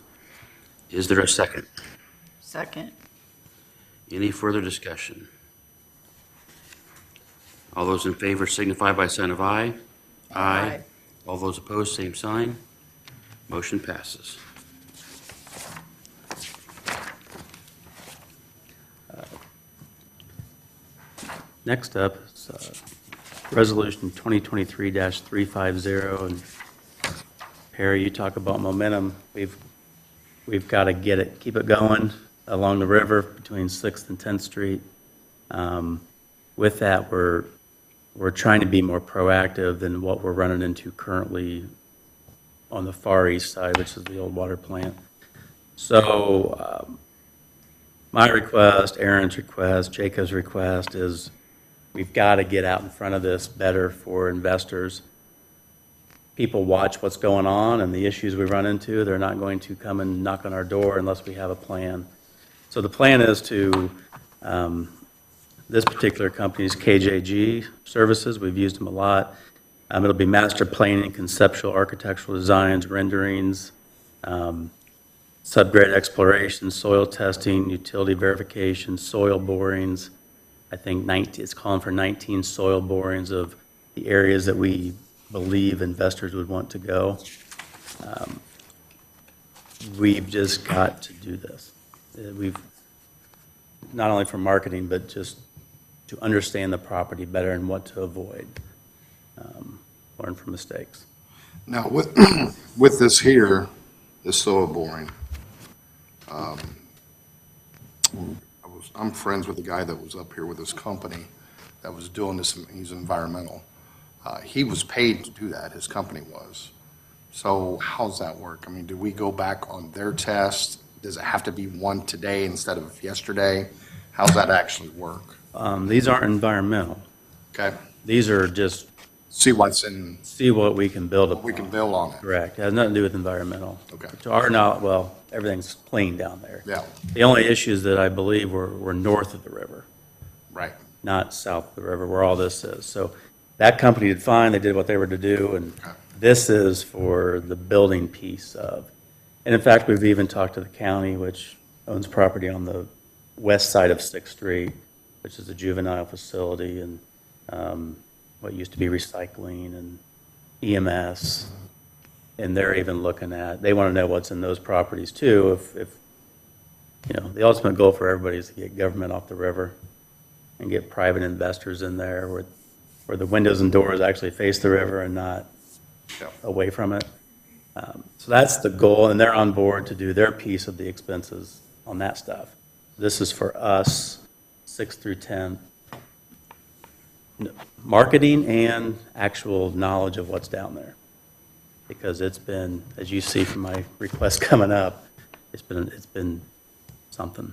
Is there a second? Second. Any further discussion? All those in favor signify by a sign of aye. Aye. All those opposed, same sign. Motion passes. Next up is resolution 2023-350. And Perry, you talk about momentum. We've got to keep it going along the river between 6th and 10th Street. With that, we're trying to be more proactive than what we're running into currently on the far east side, which is the old water plant. So my request, Aaron's request, Jacob's request is we've got to get out in front of this better for investors. People watch what's going on and the issues we run into. They're not going to come and knock on our door unless we have a plan. So the plan is to, this particular company's KJG Services. We've used them a lot. It'll be master planning, conceptual architectural designs, renderings, subgrade exploration, soil testing, utility verification, soil borings. I think it's calling for 19 soil borings of the areas that we believe investors would want to go. We've just got to do this. not only for marketing, but just to understand the property better and what to avoid, learn from mistakes. Now, with, with this here, this soil boring, I'm friends with the guy that was up here with his company that was doing this, he's environmental. He was paid to do that, his company was. So how's that work? I mean, do we go back on their test? Does it have to be one today instead of yesterday? How's that actually work? These aren't environmental. Okay, These are just see what's in, see what we can build upon. we can build on it. Correct. It has nothing to do with environmental. Okay. To our knowledge, well, everything's clean down there. Yeah, The only issues that I believe were north of the river, right. not south of the river, where all this is. So that company did fine, they did what they were to do, and Okay. this is for the building piece of. And in fact, we've even talked to the county, which owns property on the west side of Sixth Street, which is a juvenile facility and what used to be recycling and EMS. And they're even looking at, they want to know what's in those properties too. If you know, the ultimate goal for everybody is to get government off the river and get private investors in there where the windows and doors actually face the river and not Yep. away from it. So that's the goal, and they're on board to do their piece of the expenses on that stuff. This is for us, 6 through 10, marketing and actual knowledge of what's down there. Because it's been, as you see from my request coming up, it's been something.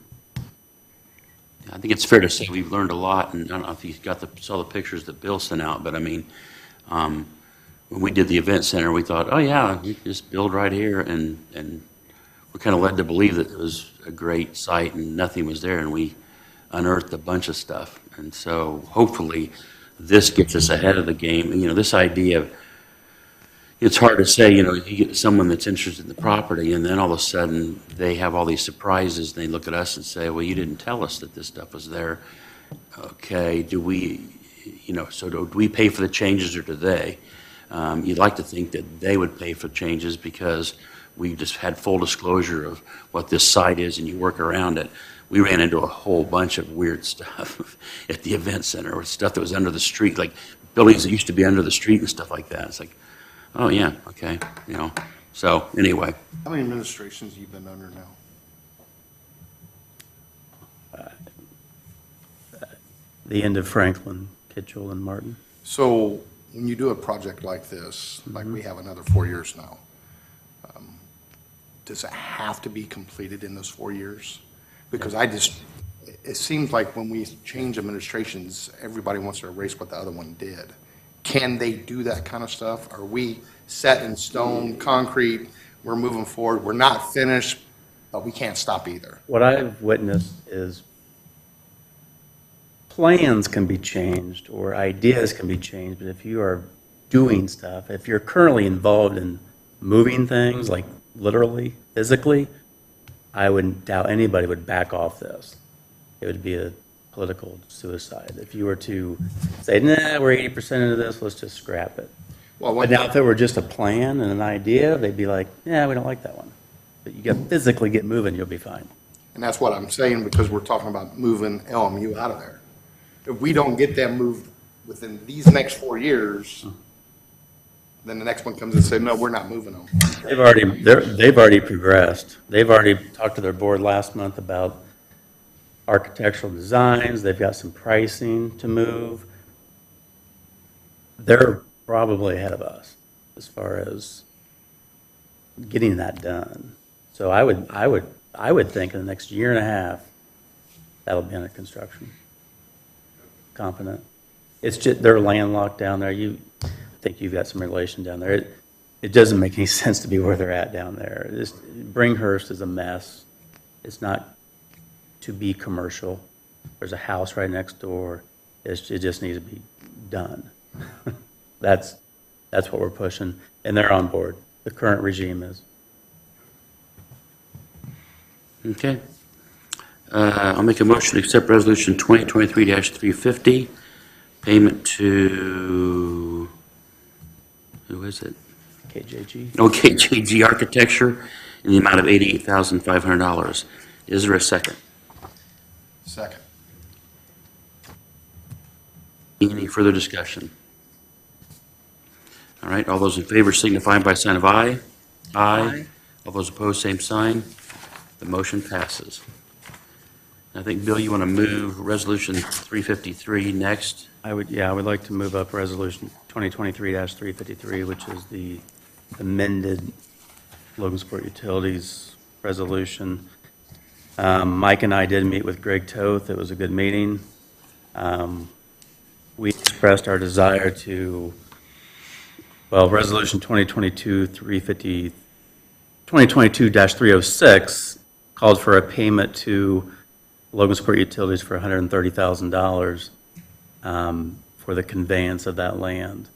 I think it's fair to say we've learned a lot, and I don't know if you saw the pictures that Bill sent out, but I mean, when we did the event center, we thought, oh yeah, you can just build right here, and we're kind of led to believe that it was a great site and nothing was there, and we unearthed a bunch of stuff. And so hopefully this gets us ahead of the game. And, you know, this idea of, it's hard to say, you know, you get someone that's interested in the property and then all of a sudden they have all these surprises and they look at us and say, well, you didn't tell us that this stuff was there. Okay, do we, you know, so do we pay for the changes or do they? You'd like to think that they would pay for changes because we just had full disclosure of what this site is and you work around it. We ran into a whole bunch of weird stuff at the event center, or stuff that was under the street, like buildings that used to be under the street and stuff like that. It's like, oh yeah, okay, you know. So anyway, How many administrations you been under now? The end of Franklin, Kitchell, and Martin. So when you do a project like this, like we have another 4 years now, does it have to be completed in those 4 years? Because it seems like when we change administrations, everybody wants to erase what the other one did. Can they do that kind of stuff? Are we set in stone, concrete, we're moving forward, we're not finished, but we can't stop either? What I've witnessed is plans can be changed or ideas can be changed, but if you are doing stuff, if you're currently involved in moving things, like literally, physically, I wouldn't doubt anybody would back off this. It would be a political suicide. If you were to say, nah, we're 80% into this, let's just scrap it. Well, But now if it were just a plan and an idea, they'd be like, yeah, we don't like that one. But you got to physically get moving, you'll be fine. And that's what I'm saying, because we're talking about moving LMU out of there. If we don't get them moved within these next 4 years, then the next one comes and says, no, we're not moving them. They've already progressed. They've already talked to their board last month about architectural designs. They've got some pricing to move. They're probably ahead of us as far as getting that done. So I would think in the next year and a half, that'll be under construction. Confident. It's just, they're landlocked down there. I think you've got some relation down there. It doesn't make any sense to be where they're at down there. Bringhurst is a mess. It's not to be commercial. There's a house right next door. It just needs to be done. That's what we're pushing, and they're on board. The current regime is. okay. I'll make a motion to accept resolution 2023-350, payment to, who is it? KJG. KJG Architecture in the amount of $88,500. Is there a second? Second. Any further discussion? All right, all those in favor signify by a sign of aye. Aye. All those opposed, same sign. The motion passes. I think, Bill, you want to move Resolution 353 next? I would like to move up Resolution 2023-353, which is the amended Logansport Utilities Resolution. Mike and I did meet with Greg Toth. It was a good meeting. We expressed our desire to, Resolution 2022-306 called for a payment to Logansport Utilities for $130,000 for the conveyance of that land.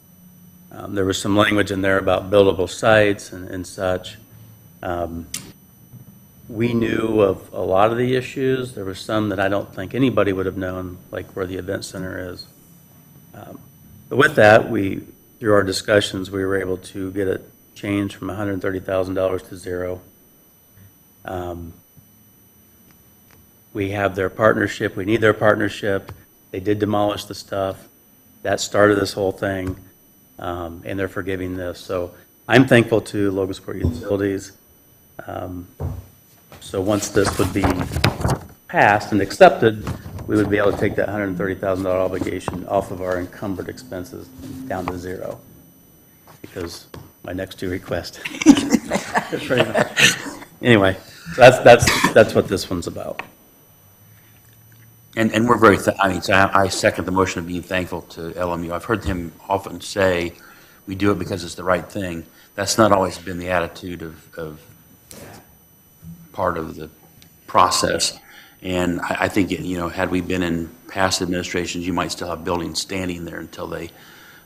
There was some language in there about buildable sites and such. We knew of a lot of the issues. There were some that I don't think anybody would have known, like where the event center is. But with that, through our discussions, we were able to get it changed from $130,000 to zero. We have their partnership. We need their partnership. They did demolish the stuff. That started this whole thing, and they're forgiving this. So I'm thankful to Logansport Utilities. So once this would be passed and accepted, we would be able to take that $130,000 obligation off of our encumbered expenses down to zero. Because my next two requests. Anyway, so that's what this one's about. And we're very, I second the motion of being thankful to LMU. I've heard him often say, we do it because it's the right thing. That's not always been the attitude of part of the process. And I think, had we been in past administrations, you might still have buildings standing there until they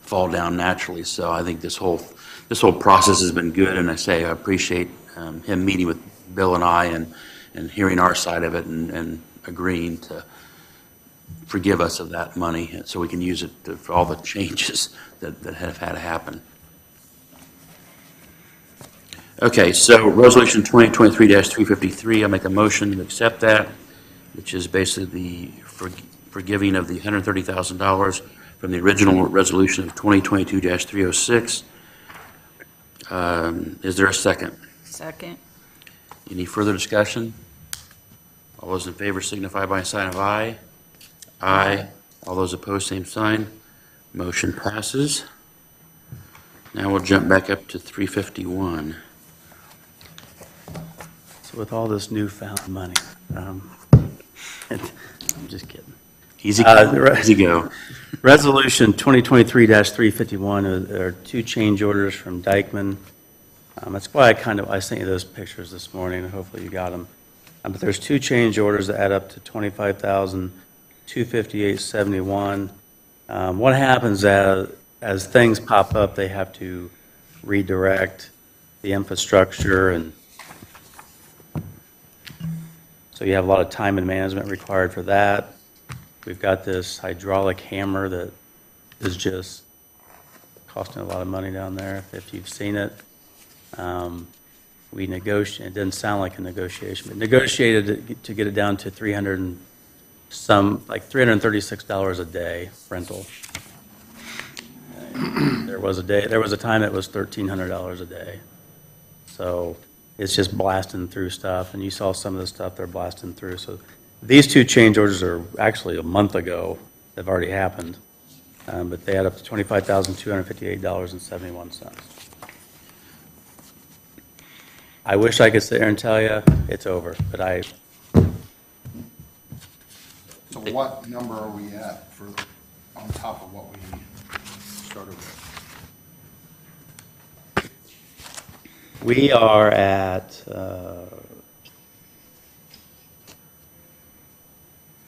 fall down naturally. So I think this whole process has been good, and I appreciate him meeting with Bill and I and hearing our side of it and agreeing to forgive us of that money so we can use it for all the changes that have had to happen. Okay, so Resolution 2023-353, I'll make a motion to accept that, which is basically the forgiving of the $130,000 from the original resolution of 2022-306. Is there a second? Second. Any further discussion? All those in favor signify by a sign of aye. Aye. All those opposed, same sign. Motion passes. Now we'll jump back up to 351. So with all this newfound money, I'm just kidding. Easy go. Easy go. Resolution 2023-351, there are two change orders from Dykeman. That's why I sent you those pictures this morning, and hopefully you got them. But there's two change orders that add up to $25,258.71. What happens as things pop up, they have to redirect the infrastructure, and so you have a lot of time and management required for that. We've got this hydraulic hammer that is just costing a lot of money down there, if you've seen it. We negotiated, it didn't sound like a negotiation, but negotiated to get it down to $336 a day rental. There was a time it was $1,300 a day. So it's just blasting through stuff, and you saw some of the stuff they're blasting through. So these two change orders are actually a month ago. They've already happened, but they add up to $25,258.71. I wish I could sit there and tell you it's over, but So what number are we at on top of what we started with? We are at,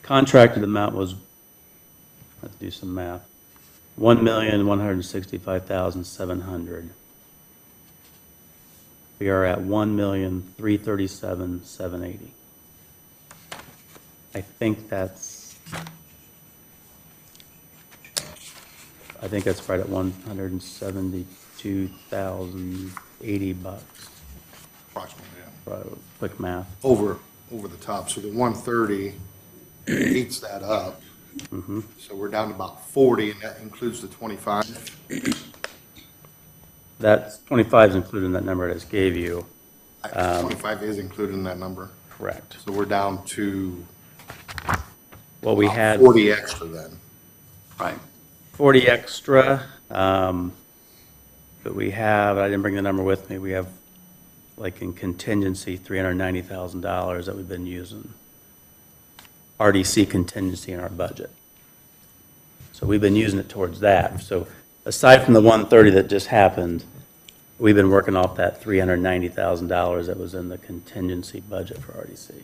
contracted amount was, let's do some math, $1,165,700. We are at $1,337,780. I think that's right at $172,080. Approximately, yeah. Quick math. Over the top. So the 130 eats that up. So we're down to about 40, and that includes the 25. That 25 is included in that number I just gave you. 25 is included in that number. Correct. So we're down to What we had. 40 extra then. Right. 40 extra, but we have, I didn't bring the number with me, we have, like in contingency, $390,000 that we've been using. RDC contingency in our budget. So we've been using it towards that. So aside from the 130 that just happened, we've been working off that $390,000 that was in the contingency budget for RDC.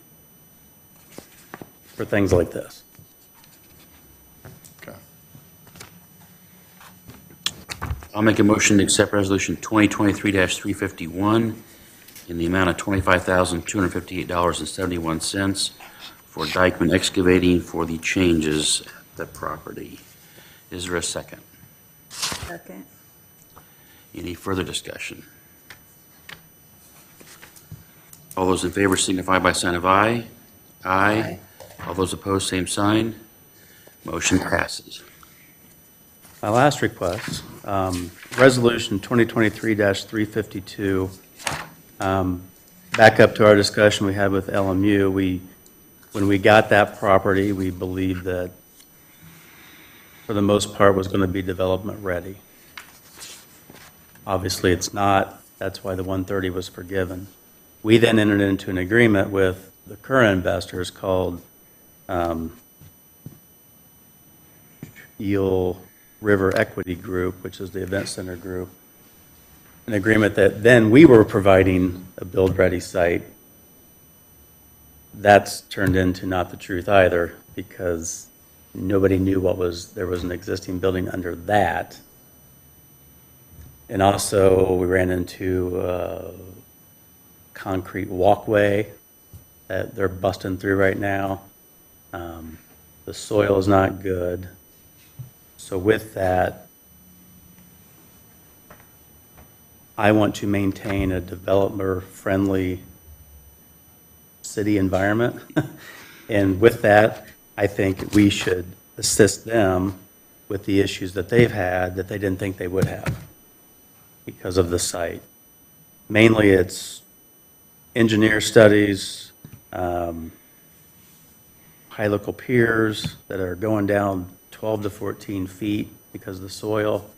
For things like this. Okay. I'll make a motion to accept Resolution 2023-351 in the amount of $25,258.71 for Dykeman Excavating for the changes at the property. Is there a second? Second. Any further discussion? All those in favor signify by sign of aye. Aye. All those opposed, same sign. Motion passes. My last request, Resolution 2023-352, back up to our discussion we had with LMU. When we got that property, we believed that, for the most part, was going to be development ready. Obviously, it's not. That's why the 130 was forgiven. We then entered into an agreement with the current investors called Eel River Equity Group, which is the event center group, an agreement that then we were providing a build-ready site. That's turned into not the truth either, because nobody knew there was an existing building under that. And also, we ran into a concrete walkway that they're busting through right now. The soil is not good. So with that, I want to maintain a developer-friendly city environment. And with that, I think we should assist them with the issues that they've had that they didn't think they would have because of the site. Mainly it's engineer studies, high local piers that are going down 12 to 14 feet because of the soil.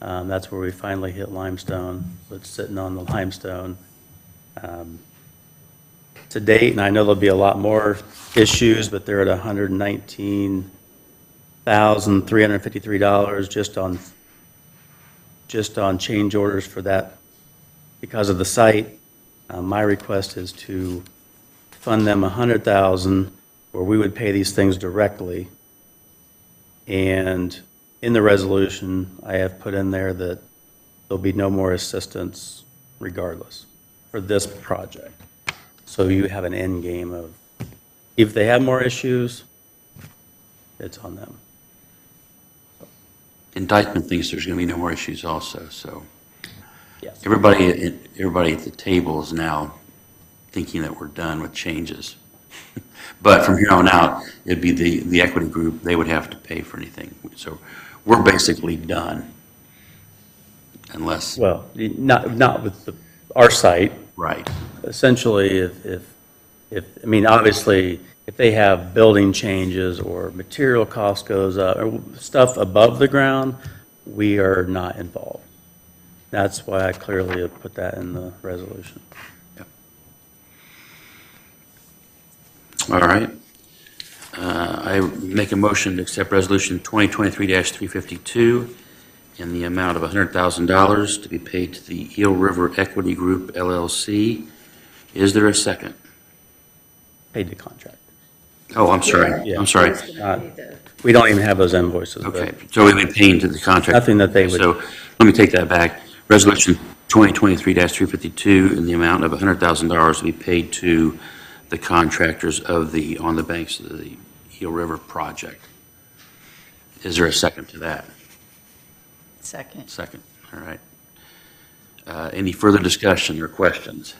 That's where we finally hit limestone, so it's sitting on the limestone. To date, and I know there'll be a lot more issues, but they're at $119,353 just on change orders for that because of the site. My request is to fund them $100,000 where we would pay these things directly. And in the resolution, I have put in there that there'll be no more assistance regardless for this project. So you have an end game of, if they have more issues, it's on them. And Dykeman thinks there's going to be no more issues also, so. Yes. Everybody at the table is now thinking that we're done with changes. But from here on out, it'd be the equity group, they would have to pay for anything. So we're basically done unless. Well, not with our site. Right. Essentially, I mean, obviously, if they have building changes or material cost goes up, or stuff above the ground, we are not involved. That's why I clearly have put that in the resolution. Yep. All right. I make a motion to accept Resolution 2023-352 in the amount of $100,000 to be paid to the Eel River Equity Group, LLC. Is there a second? Paid the contract. Oh, I'm sorry. Yeah. I'm sorry. We don't even have those invoices. but Okay, so we've been paying to the contract. Nothing that they would. So let me take that back. Resolution 2023-352 in the amount of $100,000 to be paid to the contractors on the banks of the Eel River project. Is there a second to that? Second. Second, all right. Any further discussion or questions?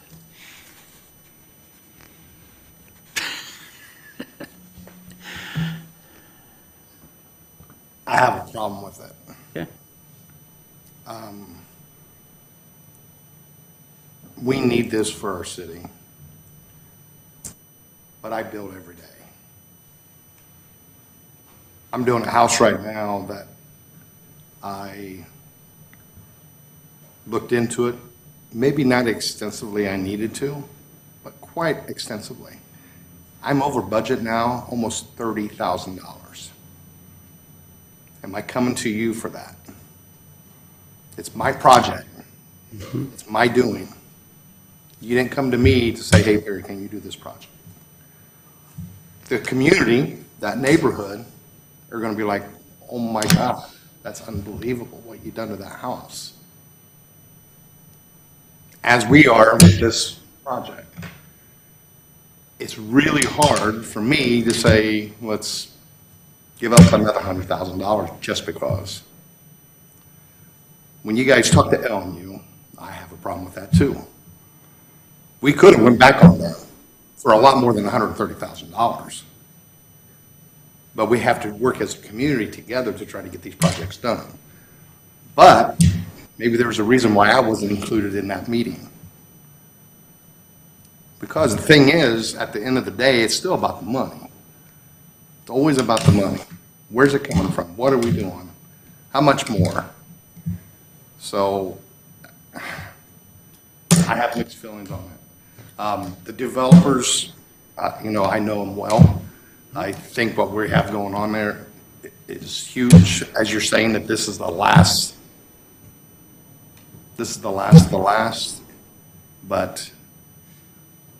I have a problem with it. Okay. We need this for our city, but I build every day. I'm doing a house right now that I looked into it, maybe not extensively I needed to, but quite extensively. I'm over budget now, almost $30,000. Am I coming to you for that? It's my project. It's my doing. You didn't come to me to say, hey, Barry, can you do this project? The community, that neighborhood, are gonna be like, oh my God, that's unbelievable what you've done to that house. As we are with this project. It's really hard for me to say, let's give up another $100,000 just because. When you guys talk to LMU, I have a problem with that too. We could have went back on that for a lot more than $130,000. But we have to work as a community together to try to get these projects done. But maybe there was a reason why I wasn't included in that meeting. Because the thing is, at the end of the day, it's still about the money. It's always about the money. Where's it coming from? What are we doing? How much more? So I have mixed feelings on it. The developers, I know them well. I think what we have going on there is huge. As you're saying that this is the last, but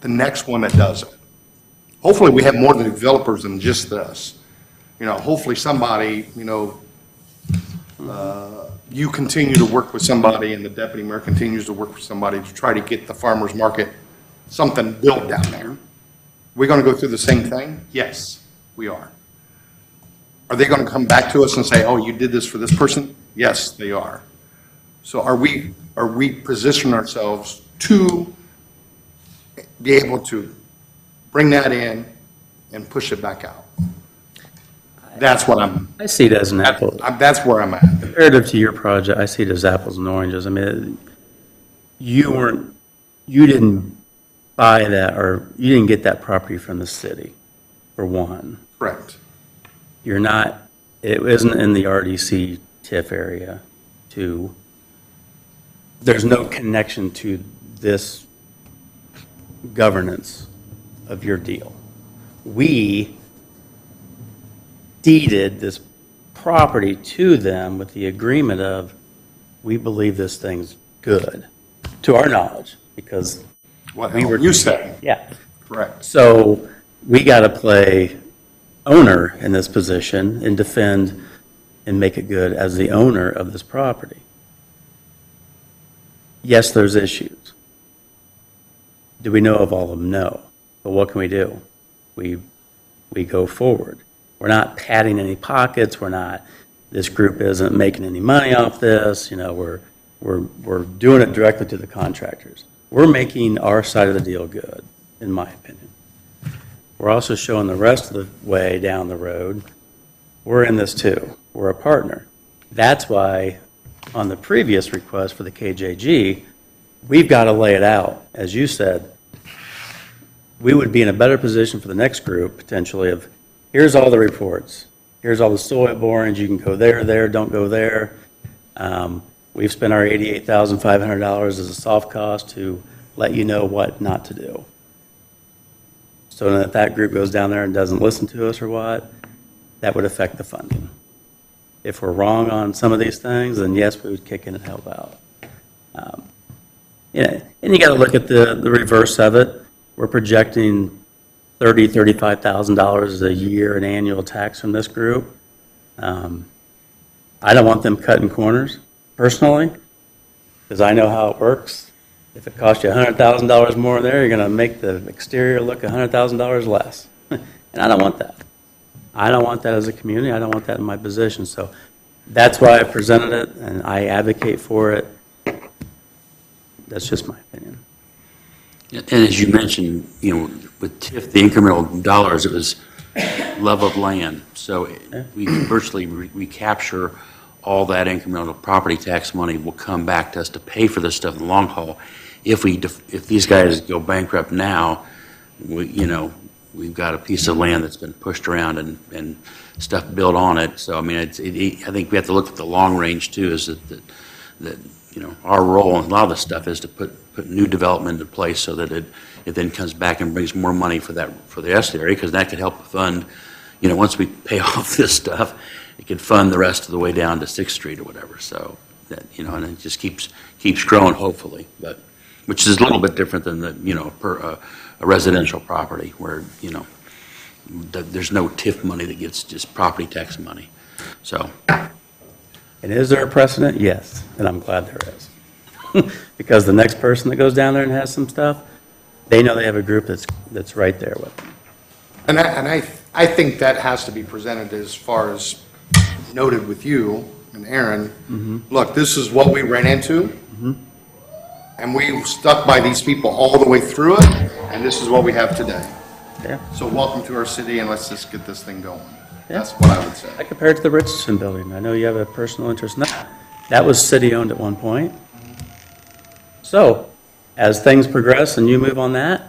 the next one that does it. Hopefully we have more developers than just this. Hopefully somebody, you continue to work with somebody and the deputy mayor continues to work with somebody to try to get the farmer's market, something built down there. We're going to go through the same thing? Yes, we are. Are they going to come back to us and say, oh, you did this for this person? Yes, they are. So are we positioning ourselves to be able to bring that in and push it back out? That's what I see it as an apple. That's where I'm at. Comparative to your project, I see it as apples and oranges. I mean, you didn't buy that, or you didn't get that property from the city, for one. Correct. It isn't in the RDC TIF area. Two, there's no connection to this governance of your deal. We deeded this property to them with the agreement of, we believe this thing's good, to our knowledge, because What we were. you said. Yeah. Correct. So we got to play owner in this position and defend and make it good as the owner of this property. Yes, there's issues. Do we know of all of them? No. But what can we do? We go forward. We're not padding any pockets. This group isn't making any money off this. We're doing it directly to the contractors. We're making our side of the deal good, in my opinion. We're also showing the rest of the way down the road, we're in this too. We're a partner. That's why on the previous request for the KJG, we've got to lay it out. As you said, we would be in a better position for the next group, potentially, of here's all the reports. Here's all the soil borings. You can go there, don't go there. We've spent our $88,500 as a soft cost to let you know what not to do. So that if that group goes down there and doesn't listen to us or what, that would affect the funding. If we're wrong on some of these things, then yes, we would kick in and help out. And you got to look at the reverse of it. We're projecting $35,000 a year in annual tax from this group. I don't want them cutting corners, personally, because I know how it works. If it costs you $100,000 more there, you're going to make the exterior look $100,000 less. And I don't want that. I don't want that as a community. I don't want that in my position. So that's why I presented it, and I advocate for it. That's just my opinion. And as you mentioned, with TIF, the incremental dollars, it was leveled land, so we can virtually recapture all that incremental property tax money will come back to us to pay for this stuff in the long haul. If these guys go bankrupt now, we've got a piece of land that's been pushed around and stuff built on it. So, I mean, I think we have to look at the long range too, is that our role in a lot of this stuff is to put new development into place so that it then comes back and brings more money for the rest of the area, because that could help fund, once we pay off this stuff, it could fund the rest of the way down to 6th Street or whatever. So that, and it just keeps growing, hopefully, but, which is a little bit different than a residential property where, there's no TIF money that gets just property tax money. So. And is there a precedent? Yes, and I'm glad there is. Because the next person that goes down there and has some stuff, they know they have a group that's right there with them. And I think that has to be presented as far as noted with you and Aaron. Look, this is what we ran into, and we stuck by these people all the way through it, and this is what we have today. Yeah. So welcome to our city, and let's just get this thing going. Yeah. That's what I would say. I compare it to the Richardson building. I know you have a personal interest in that. That was city-owned at one point. So, as things progress and you move on that,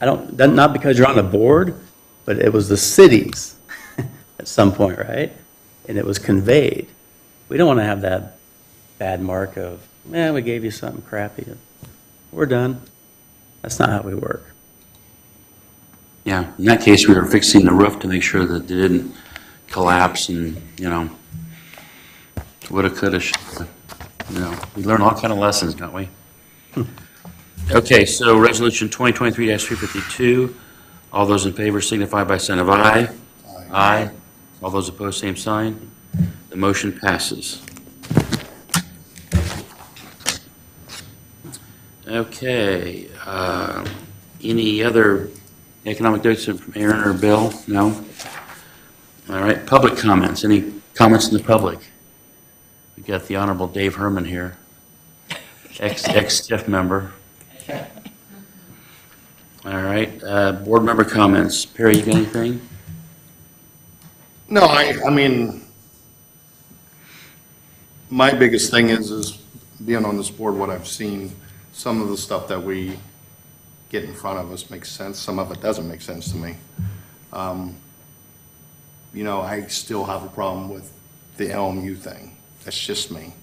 not because you're on the board, but it was the city's at some point, right? And it was conveyed. We don't want to have that bad mark of, we gave you something crappy. We're done. That's not how we work. Yeah, in that case, we were fixing the roof to make sure that it didn't collapse and, woulda, coulda, shoulda. We learn all kind of lessons, don't we? Okay, so resolution 2023-352, all those in favor signify by sign of aye. Aye. All those opposed, same sign. The motion passes. Okay, any other economic notes from Aaron or Bill? No? All right, public comments. Any comments in the public? We got the Honorable Dave Herman here, ex-TIF member. All right, board member comments. Perry, you got anything? No, I mean, my biggest thing is being on this board, what I've seen, some of the stuff that we get in front of us makes sense. Some of it doesn't make sense to me. I still have a problem with the LMU thing. That's just me.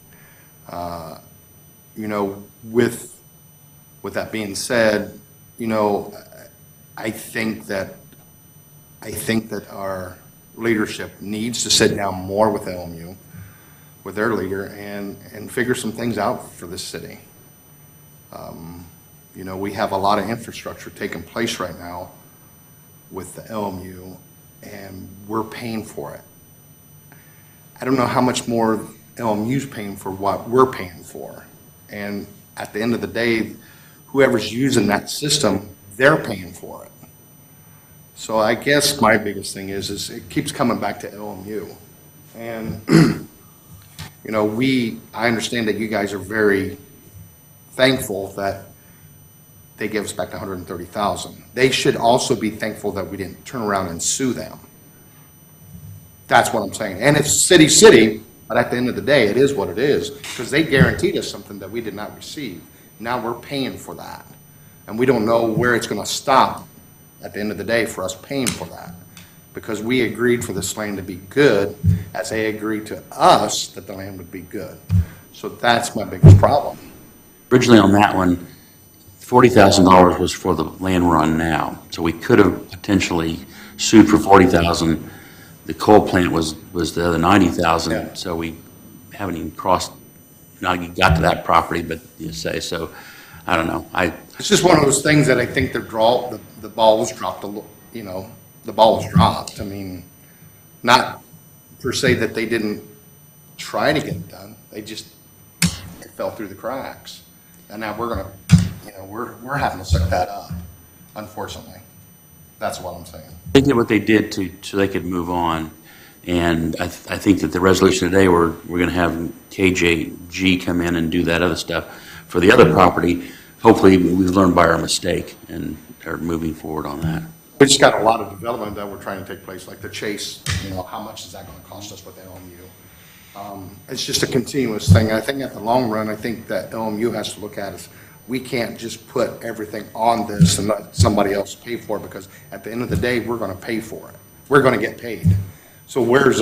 With that being said, I think that our leadership needs to sit down more with LMU, with their leader, and figure some things out for this city. We have a lot of infrastructure taking place right now with the LMU, and we're paying for it. I don't know how much more LMU's paying for what we're paying for. And at the end of the day, whoever's using that system, they're paying for it. So I guess my biggest thing is it keeps coming back to LMU. And, I understand that you guys are very thankful that they gave us back the $130,000. They should also be thankful that we didn't turn around and sue them. That's what I'm saying. And it's city, but at the end of the day, it is what it is, because they guaranteed us something that we did not receive. Now we're paying for that. And we don't know where it's going to stop at the end of the day for us paying for that, because we agreed for this land to be good as they agreed to us that the land would be good. So that's my biggest problem. Originally on that one, $40,000 was for the land we're on now. So we could have potentially sued for $40,000. The coal plant was the other $90,000. Yeah. So we haven't even not got to that property, but you say, so I don't know. It's just one of those things that I think the ball was dropped, the ball was dropped. I mean, not per se that they didn't try to get it done. It fell through the cracks. And now we're we're having to suck that up, unfortunately. That's what I'm saying. I think that what they did so they could move on, and I think that the resolution today, we're going to have KJG come in and do that other stuff. For the other property, hopefully we've learned by our mistake and are moving forward on that. we just got a lot of development that we're trying to take place, like the Chase, how much is that gonna cost us with LMU? It's just a continuous thing. I think at the long run, I think that LMU has to look at is, we can't just put everything on this and let somebody else pay for it, because at the end of the day, we're gonna pay for it. We're gonna get paid. So where's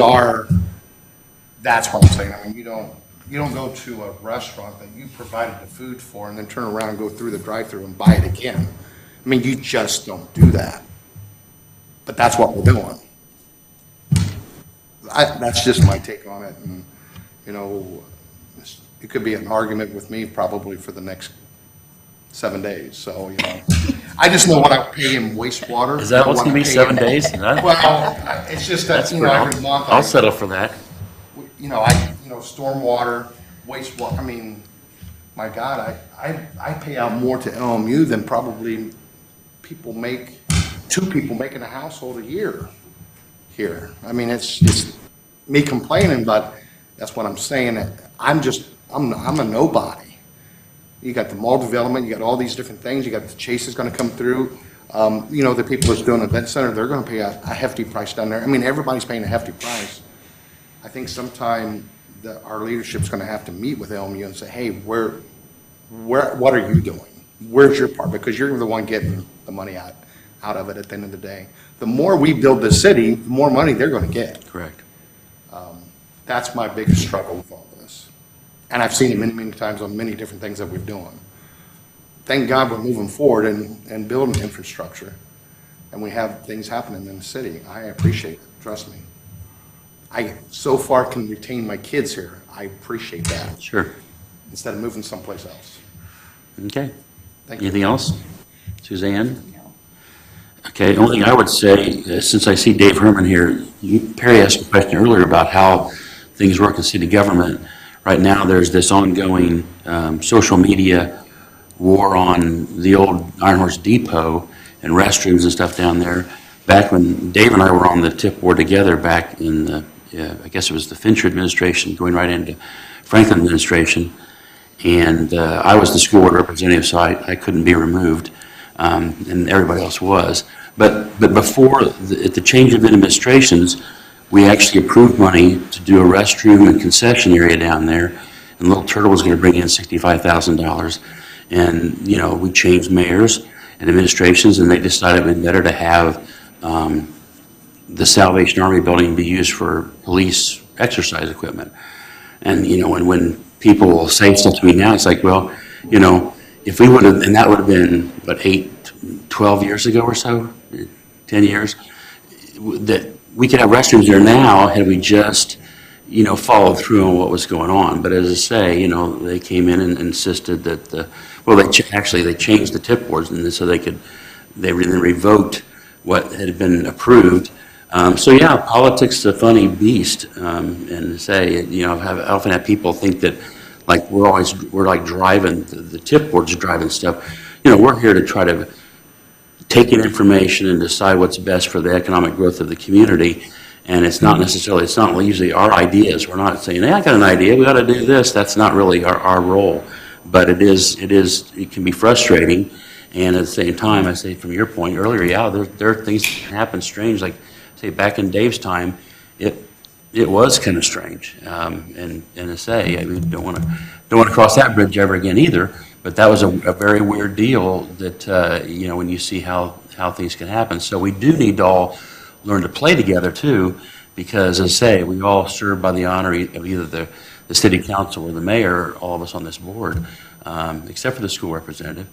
that's what I'm saying. I mean, you don't go to a restaurant that you provided the food for and then turn around and go through the drive-through and buy it again. I mean, you just don't do that. But that's what we're doing. That's just my take on it, and, it could be an argument with me probably for the next 7 days, so, I just know what I pay in wastewater. Is that what's what I gonna be pay 7 in- days? Well, it's just that, every month. I'll settle for that. Stormwater, wastewater, I mean, my God, I pay out more to LMU than probably two people make in a household a year here. I mean, it's me complaining, but that's what I'm saying. I'm a nobody. You got the mall development, you got all these different things, you got the Chase is gonna come through. The people that's doing the event center, they're gonna pay a hefty price down there. I mean, everybody's paying a hefty price. I think sometime our leadership's gonna have to meet with LMU and say, hey, what are you doing? Where's your part? Because you're the one getting the money out of it at the end of the day. The more we build the city, the more money they're gonna get. Correct. That's my biggest struggle with all this. And I've seen it many, many times on many different things that we're doing. Thank God we're moving forward and building infrastructure, and we have things happening in the city. I appreciate it, trust me. I so far can retain my kids here. I appreciate that, Sure. instead of moving someplace else. Okay. Thank you. Anything else? Suzanne? No. Okay, the only thing I would say, since I see Dave Herman here, Perry asked a question earlier about how things work in city government. Right now, there's this ongoing social media war on the old Iron Horse Depot and restrooms and stuff down there. Back when Dave and I were on the TIP board together back in the, I guess it was the Fincher administration going right into Franklin administration. And I was the school board representative, so I couldn't be removed, and everybody else was. But before the change of administrations, we actually approved money to do a restroom and concession area down there. And Little Turtle was going to bring in $65,000. And, we changed mayors and administrations, and they decided it would be better to have the Salvation Army building be used for police exercise equipment. And, when people will say stuff to me now, it's like, well, if we would have, and that would have been, 12 years ago or so, 10 years, that we could have restrooms there now had we just, followed through on what was going on. But as I say, they came in and insisted that they changed the tip boards, and so they then revoked what had been approved. So yeah, politics is a funny beast, and say, I often have people think that like we're like driving, the tip boards are driving stuff. We're here to try to take in information and decide what's best for the economic growth of the community. And it's not usually our ideas. We're not saying, hey, I got an idea, we ought to do this. That's not really our role. But it can be frustrating. And at the same time, I say from your point earlier, yeah, there are things that can happen strange. Like, say, back in Dave's time, it was kind of strange. And to say, I mean, don't want to cross that bridge ever again either. But that was a very weird deal that, when you see how things can happen. So we do need to all learn to play together too, because as I say, we all serve by the honor of either the city council or the mayor, all of us on this board, except for the school representative.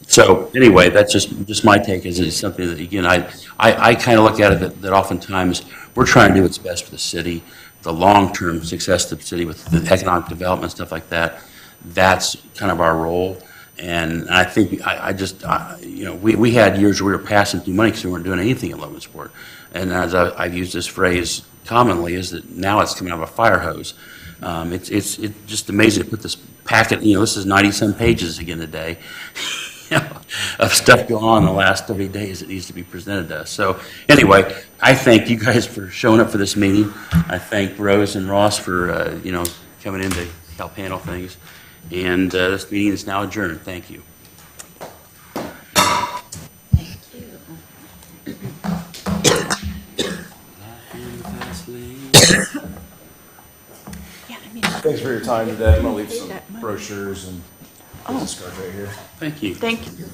So anyway, that's just my take. Is something that, again, I kind of look at it that oftentimes we're trying to do what's best for the city, the long-term success of the city with the economic development, stuff like that. That's kind of our role. And I think we had years where we were passing through money because we weren't doing anything at Logansport. And as I've used this phrase commonly, is that now it's coming out of a fire hose. It's just amazing to put this packet, this is 90-some pages again today, of stuff going on in the last 30 days that needs to be presented to us. So anyway, I thank you guys for showing up for this meeting. I thank Rose and Ross for, coming in to help handle things. And this meeting is now adjourned. Thank you. Thank you. Yeah, I mean, Thanks for your time today. I'm gonna leave Pay some that money. brochures and business cards right here. Thank you. thank you.